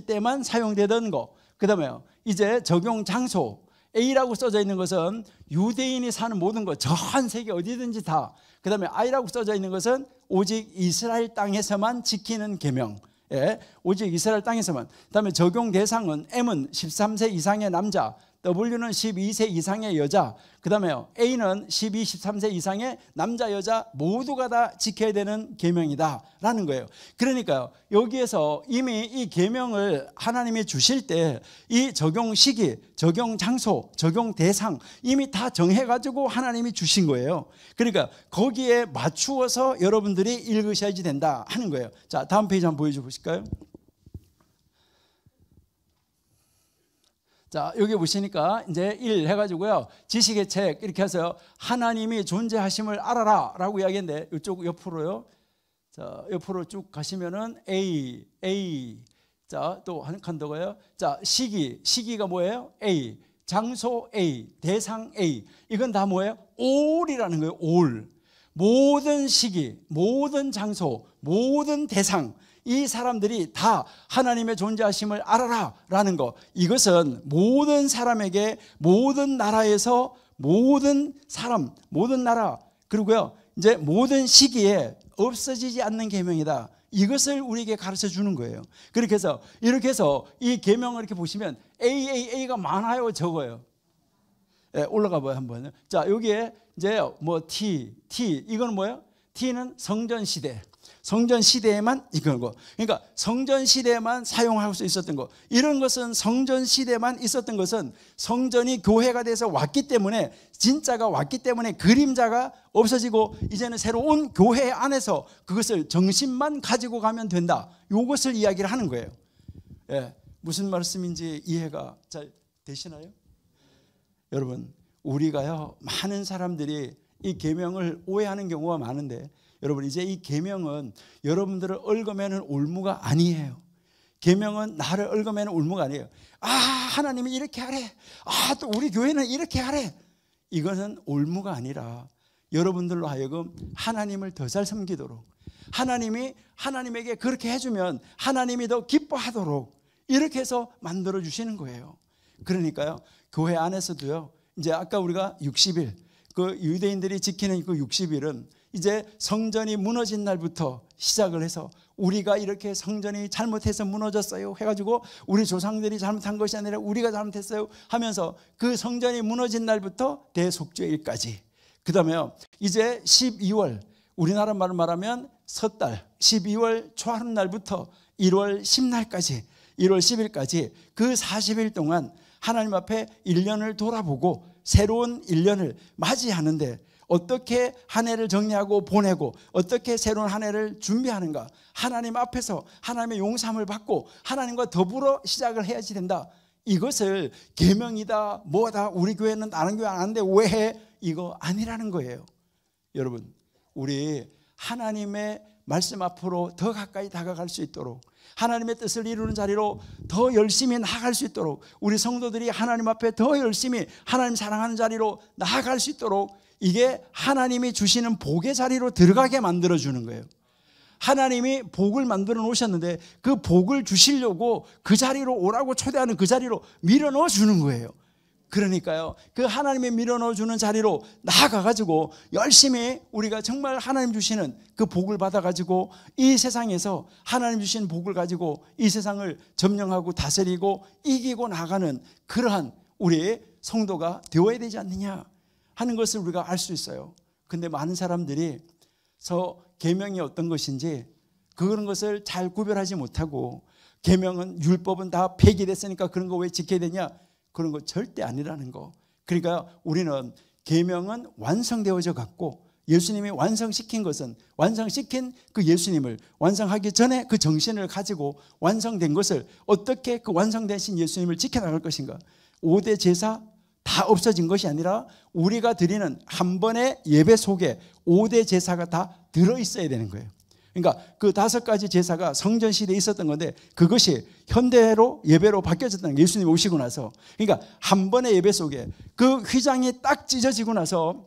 때만 사용되던 거. 그다음에 이제 적용 장소 A라고 써져 있는 것은 유대인이 사는 모든 것, 전 세계 어디든지 다. 그다음에 I라고 써져 있는 것은 오직 이스라엘 땅에서만 지키는 계명. 예, 오직 이스라엘 땅에서만. 그다음에 적용 대상은 M은 13세 이상의 남자, W는 12세 이상의 여자, 그 다음에 A는 12, 13세 이상의 남자, 여자 모두가 다 지켜야 되는 계명이다 라는 거예요. 그러니까요, 여기에서 이미 이 계명을 하나님이 주실 때 이 적용 시기, 적용 장소, 적용 대상 이미 다 정해가지고 하나님이 주신 거예요. 그러니까 거기에 맞추어서 여러분들이 읽으셔야지 된다 하는 거예요. 자, 다음 페이지 한번 보여줘 보실까요? 자, 여기 보시니까 이제 1 해가지고요. 지식의 책 이렇게 해서 하나님이 존재하심을 알아라 라고 이야기했는데 이쪽 옆으로요. 자, 옆으로 쭉 가시면은 A. 자, 또 한 칸 더 가요. 자, 시기가 뭐예요? A. 장소 A. 대상 A. 이건 다 뭐예요? all이라는 거예요. all. 모든 시기, 모든 장소, 모든 대상 이 사람들이 다 하나님의 존재하심을 알아라 라는 거. 이것은 모든 사람에게 모든 나라에서 모든 사람, 모든 나라 그리고요 이제 모든 시기에 없어지지 않는 계명이다. 이것을 우리에게 가르쳐 주는 거예요. 그렇게 해서 이렇게 해서 이 계명을 이렇게 보시면 A가 많아요, 적어요? 네, 올라가 봐요 한번. 자, 여기에 이제 뭐 T 이건 뭐예요? T는 성전 시대. 성전 시대에만 이거고, 그러니까 성전 시대에만 사용할 수 있었던 거. 이런 것은 성전 시대만 있었던 것은 성전이 교회가 돼서 왔기 때문에, 진짜가 왔기 때문에 그림자가 없어지고 이제는 새로운 교회 안에서 그것을 정신만 가지고 가면 된다. 이것을 이야기를 하는 거예요. 예, 무슨 말씀인지 이해가 잘 되시나요? 여러분, 우리가요 많은 사람들이 이 계명을 오해하는 경우가 많은데, 여러분 이제 이 계명은 여러분들을 얽어매는 올무가 아니에요. 계명은 나를 얽어매는 올무가 아니에요. 아, 하나님이 이렇게 하래. 아, 또 우리 교회는 이렇게 하래. 이것은 올무가 아니라 여러분들로 하여금 하나님을 더 잘 섬기도록, 하나님이 하나님에게 그렇게 해주면 하나님이 더 기뻐하도록 이렇게 해서 만들어 주시는 거예요. 그러니까요, 교회 안에서도요, 이제 아까 우리가 60일, 그 유대인들이 지키는 그 60일은 이제 성전이 무너진 날부터 시작을 해서 우리가 이렇게 성전이 잘못해서 무너졌어요 해가지고 우리 조상들이 잘못한 것이 아니라 우리가 잘못했어요 하면서 그 성전이 무너진 날부터 대속죄일까지, 그 다음에 이제 12월, 우리나라 말로 말하면 섣달 12월 초하루 날부터 1월 10날까지 1월 10일까지 그 40일 동안 하나님 앞에 1년을 돌아보고 새로운 1년을 맞이하는데 어떻게 한 해를 정리하고 보내고 어떻게 새로운 한 해를 준비하는가, 하나님 앞에서 하나님의 용서함을 받고 하나님과 더불어 시작을 해야지 된다. 이것을 계명이다 뭐다 우리 교회는 다른 교회 안 하는데 왜 해? 이거 아니라는 거예요. 여러분, 우리 하나님의 말씀 앞으로 더 가까이 다가갈 수 있도록, 하나님의 뜻을 이루는 자리로 더 열심히 나아갈 수 있도록, 우리 성도들이 하나님 앞에 더 열심히 하나님 사랑하는 자리로 나아갈 수 있도록, 이게 하나님이 주시는 복의 자리로 들어가게 만들어주는 거예요. 하나님이 복을 만들어 놓으셨는데 그 복을 주시려고 그 자리로 오라고 초대하는 그 자리로 밀어 넣어 주는 거예요. 그러니까요, 그 하나님이 밀어 넣어 주는 자리로 나아가가지고 열심히 우리가 정말 하나님 주시는 그 복을 받아가지고 이 세상에서 하나님 주신 복을 가지고 이 세상을 점령하고 다스리고 이기고 나가는 그러한 우리의 성도가 되어야 되지 않느냐 하는 것을 우리가 알 수 있어요. 근데 많은 사람들이 계명이 어떤 것인지 그런 것을 잘 구별하지 못하고, 계명은 율법은 다 폐기됐으니까 그런 거 왜 지켜야 되냐, 그런 거 절대 아니라는 거. 그러니까 우리는 계명은 완성되어져 갔고 예수님이 완성시킨 것은 완성시킨 그 예수님을 완성하기 전에 그 정신을 가지고 완성된 것을 어떻게 그 완성되신 예수님을 지켜나갈 것인가. 5대 제사 다 없어진 것이 아니라 우리가 드리는 한 번의 예배 속에 5대 제사가 다 들어있어야 되는 거예요. 그러니까 그 5가지 제사가 성전 시대에 있었던 건데 그것이 현대로 예배로 바뀌어졌다는 거예요. 예수님 오시고 나서. 그러니까 한 번의 예배 속에 그 휘장이 딱 찢어지고 나서,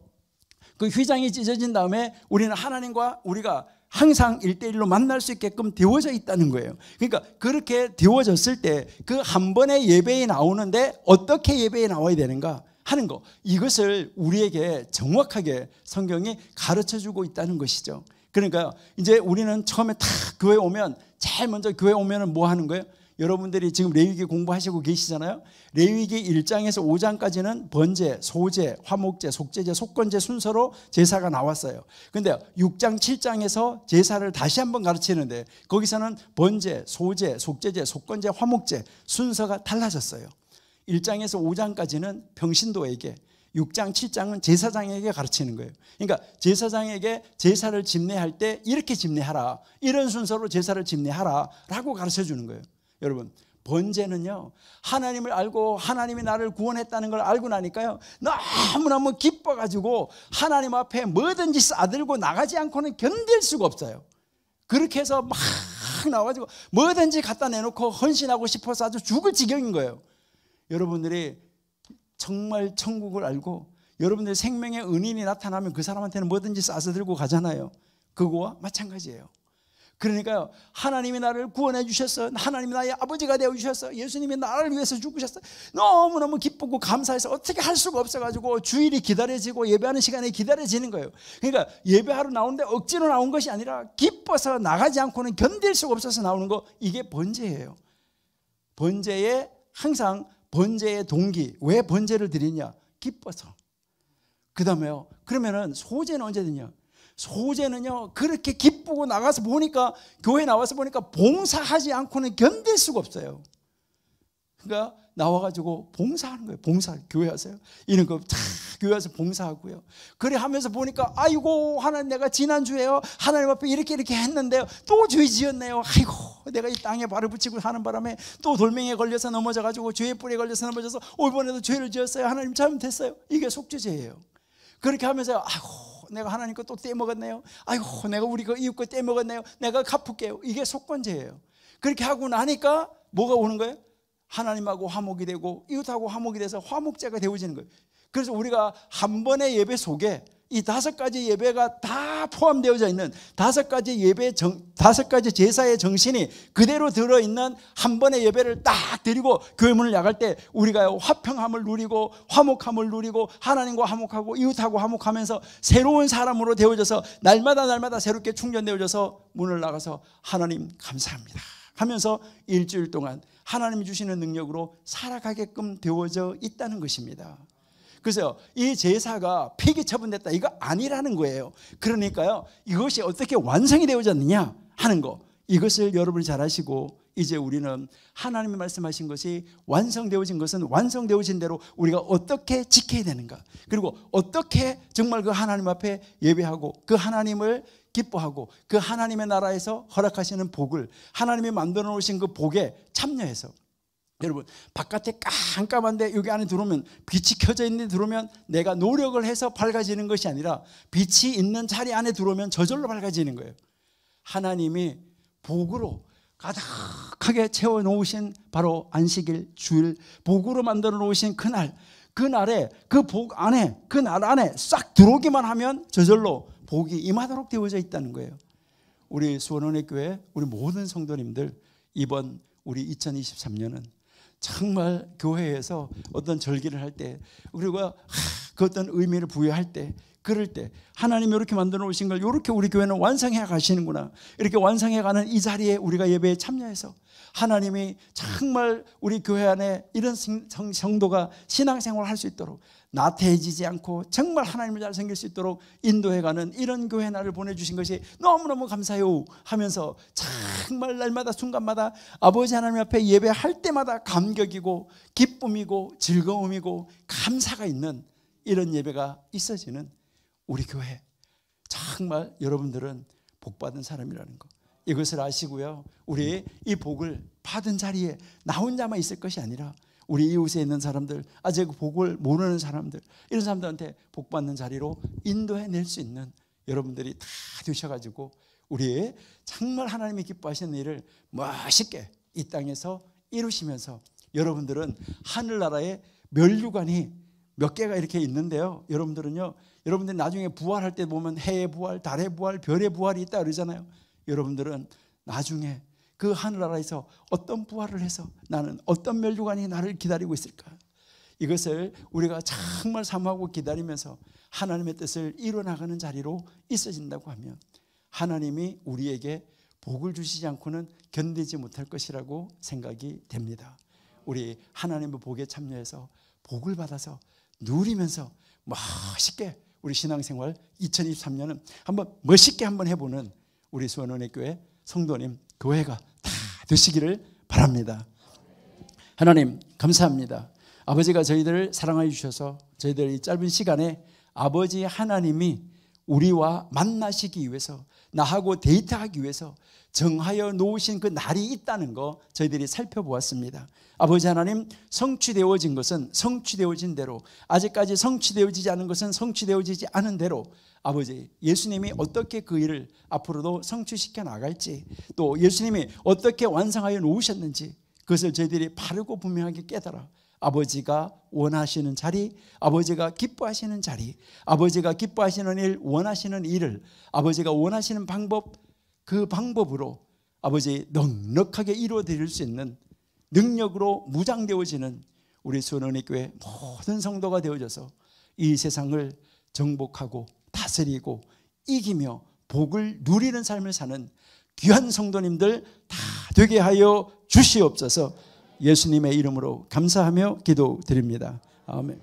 그 휘장이 찢어진 다음에 우리는 하나님과 우리가 항상 1대1로 만날 수 있게끔 되어져 있다는 거예요. 그러니까 그렇게 되어졌을 때 그 한 번의 예배에 나오는데 어떻게 예배에 나와야 되는가 하는 거, 이것을 우리에게 정확하게 성경이 가르쳐주고 있다는 것이죠. 그러니까 이제 우리는 처음에 딱 교회 오면 제일 먼저 교회 오면은 뭐 하는 거예요? 여러분들이 지금 레위기 공부하시고 계시잖아요. 레위기 1장에서 5장까지는 번제, 소제, 화목제, 속제제, 속건제 순서로 제사가 나왔어요. 근데 6장, 7장에서 제사를 다시 한번 가르치는데 거기서는 번제, 소제, 속제제, 속건제, 화목제 순서가 달라졌어요. 1장에서 5장까지는 평신도에게, 6장, 7장은 제사장에게 가르치는 거예요. 그러니까 제사장에게 제사를 집례할 때 이렇게 집례하라, 이런 순서로 제사를 집례하라 라고 가르쳐 주는 거예요. 여러분, 번제는요, 하나님을 알고 하나님이 나를 구원했다는 걸 알고 나니까요 너무너무 기뻐가지고 하나님 앞에 뭐든지 싸들고 나가지 않고는 견딜 수가 없어요. 그렇게 해서 막 나와가지고 뭐든지 갖다 내놓고 헌신하고 싶어서 아주 죽을 지경인 거예요. 여러분들이 정말 천국을 알고 여러분들의 생명의 은인이 나타나면 그 사람한테는 뭐든지 싸서 들고 가잖아요. 그거와 마찬가지예요. 그러니까요, 하나님이 나를 구원해 주셨어, 하나님이 나의 아버지가 되어 주셨어, 예수님이 나를 위해서 죽으셨어, 너무너무 기쁘고 감사해서 어떻게 할 수가 없어가지고 주일이 기다려지고 예배하는 시간이 기다려지는 거예요. 그러니까 예배하러 나오는데 억지로 나온 것이 아니라 기뻐서 나가지 않고는 견딜 수가 없어서 나오는 거, 이게 번제예요. 번제에 항상 번제의 동기, 왜 번제를 드리냐? 기뻐서. 그 다음에요, 그러면은 소제는 언제 드냐? 소제는요, 그렇게 기쁘고 나가서 보니까, 교회 나와서 보니까 봉사하지 않고는 견딜 수가 없어요. 그러니까 나와가지고 봉사하는 거예요. 봉사, 교회 와서요, 이런 거 다 교회 와서 봉사하고요. 그래 하면서 보니까 아이고 하나님, 내가 지난주에요 하나님 앞에 이렇게 했는데요 또 죄 지었네요. 아이고 내가 이 땅에 발을 붙이고 하는 바람에 또 돌멩이에 걸려서 넘어져가지고 죄의 뿔에 걸려서 넘어져서 이번에도 죄를 지었어요. 하나님 잘못했어요. 이게 속죄죄예요. 그렇게 하면서 아이고 내가 하나님 거 또 떼먹었네요. 아이고 내가 우리 거 이웃 거 떼먹었네요. 내가 갚을게요. 이게 속건제예요. 그렇게 하고 나니까 뭐가 오는 거예요? 하나님하고 화목이 되고 이웃하고 화목이 돼서 화목제가 되어지는 거예요. 그래서 우리가 한 번의 예배 속에 이 5가지 예배가 다 포함되어져 있는 5가지 예배, 5가지 제사의 정신이 그대로 들어있는 한 번의 예배를 딱 드리고 교회 문을 나갈 때 우리가 화평함을 누리고 화목함을 누리고 하나님과 화목하고 이웃하고 화목하면서 새로운 사람으로 되어져서 날마다 새롭게 충전되어져서 문을 나가서 하나님 감사합니다 하면서 일주일 동안 하나님이 주시는 능력으로 살아가게끔 되어져 있다는 것입니다. 그래서 이 제사가 폐기 처분됐다 이거 아니라는 거예요. 그러니까요 이것이 어떻게 완성이 되어졌느냐 하는 거 이것을 여러분이 잘 아시고 이제 우리는 하나님이 말씀하신 것이 완성되어진 것은 완성되어진 대로 우리가 어떻게 지켜야 되는가 그리고 어떻게 정말 그 하나님 앞에 예배하고 그 하나님을 기뻐하고 그 하나님의 나라에서 허락하시는 복을 하나님이 만들어 놓으신 그 복에 참여해서 여러분 바깥에 깜깜한데 여기 안에 들어오면 빛이 켜져 있는 데 들어오면 내가 노력을 해서 밝아지는 것이 아니라 빛이 있는 자리 안에 들어오면 저절로 밝아지는 거예요. 하나님이 복으로 가득하게 채워놓으신 바로 안식일 주일 복으로 만들어 놓으신 그날에 그 복 안에 그 날 안에 싹 들어오기만 하면 저절로 복이 임하도록 되어져 있다는 거예요. 우리 수원원회교회 우리 모든 성도님들 이번 우리 2023년은 정말 교회에서 어떤 절기를 할 때 그리고 그 어떤 의미를 부여할 때 그럴 때 하나님이 이렇게 만들어 놓으신 걸 이렇게 우리 교회는 완성해 가시는구나 이렇게 완성해 가는 이 자리에 우리가 예배에 참여해서 하나님이 정말 우리 교회 안에 이런 성도가 신앙생활을 할 수 있도록 나태해지지 않고 정말 하나님을 잘 섬길 수 있도록 인도해가는 이런 교회 날을 보내주신 것이 너무너무 감사해요 하면서 정말 날마다 순간마다 아버지 하나님 앞에 예배할 때마다 감격이고 기쁨이고 즐거움이고 감사가 있는 이런 예배가 있어지는 우리 교회 정말 여러분들은 복받은 사람이라는 거 이것을 아시고요 우리 이 복을 받은 자리에 나 혼자만 있을 것이 아니라 우리 이웃에 있는 사람들 아직 복을 모르는 사람들 이런 사람들한테 복받는 자리로 인도해낼 수 있는 여러분들이 다 되셔가지고 우리 정말 하나님이 기뻐하시는 일을 멋있게 이 땅에서 이루시면서 여러분들은 하늘나라의 면류관이 몇 개가 이렇게 있는데요 여러분들은요 여러분들 나중에 부활할 때 보면 해의 부활, 달의 부활, 별의 부활이 있다 그러잖아요. 여러분들은 나중에 그 하늘나라에서 어떤 부활을 해서 나는 어떤 면류관이 나를 기다리고 있을까 이것을 우리가 정말 사모하고 기다리면서 하나님의 뜻을 이뤄나가는 자리로 있어진다고 하면 하나님이 우리에게 복을 주시지 않고는 견디지 못할 것이라고 생각이 됩니다. 우리 하나님의 복에 참여해서 복을 받아서 누리면서 멋있게 우리 신앙생활 2023년은 한번 멋있게 한번 해보는 우리 수원원회교회 성도님 교회가 다 되시기를 바랍니다. 하나님 감사합니다. 아버지가 저희들을 사랑하여 주셔서 저희들 이 짧은 시간에 아버지 하나님이 우리와 만나시기 위해서 나하고 데이트하기 위해서 정하여 놓으신 그 날이 있다는 거 저희들이 살펴보았습니다. 아버지 하나님 성취되어진 것은 성취되어진 대로 아직까지 성취되어지지 않은 것은 성취되어지지 않은 대로 아버지 예수님이 어떻게 그 일을 앞으로도 성취시켜 나갈지 또 예수님이 어떻게 완성하여 놓으셨는지 그것을 저희들이 바르고 분명하게 깨달아 아버지가 원하시는 자리 아버지가 기뻐하시는 자리 아버지가 기뻐하시는 일 원하시는 일을 아버지가 원하시는 방법 그 방법으로 아버지 넉넉하게 이루어드릴 수 있는 능력으로 무장되어지는 우리 수원원회교회 모든 성도가 되어져서 이 세상을 정복하고 다스리고 이기며 복을 누리는 삶을 사는 귀한 성도님들 다 되게 하여 주시옵소서. 예수님의 이름으로 감사하며 기도드립니다. 아멘.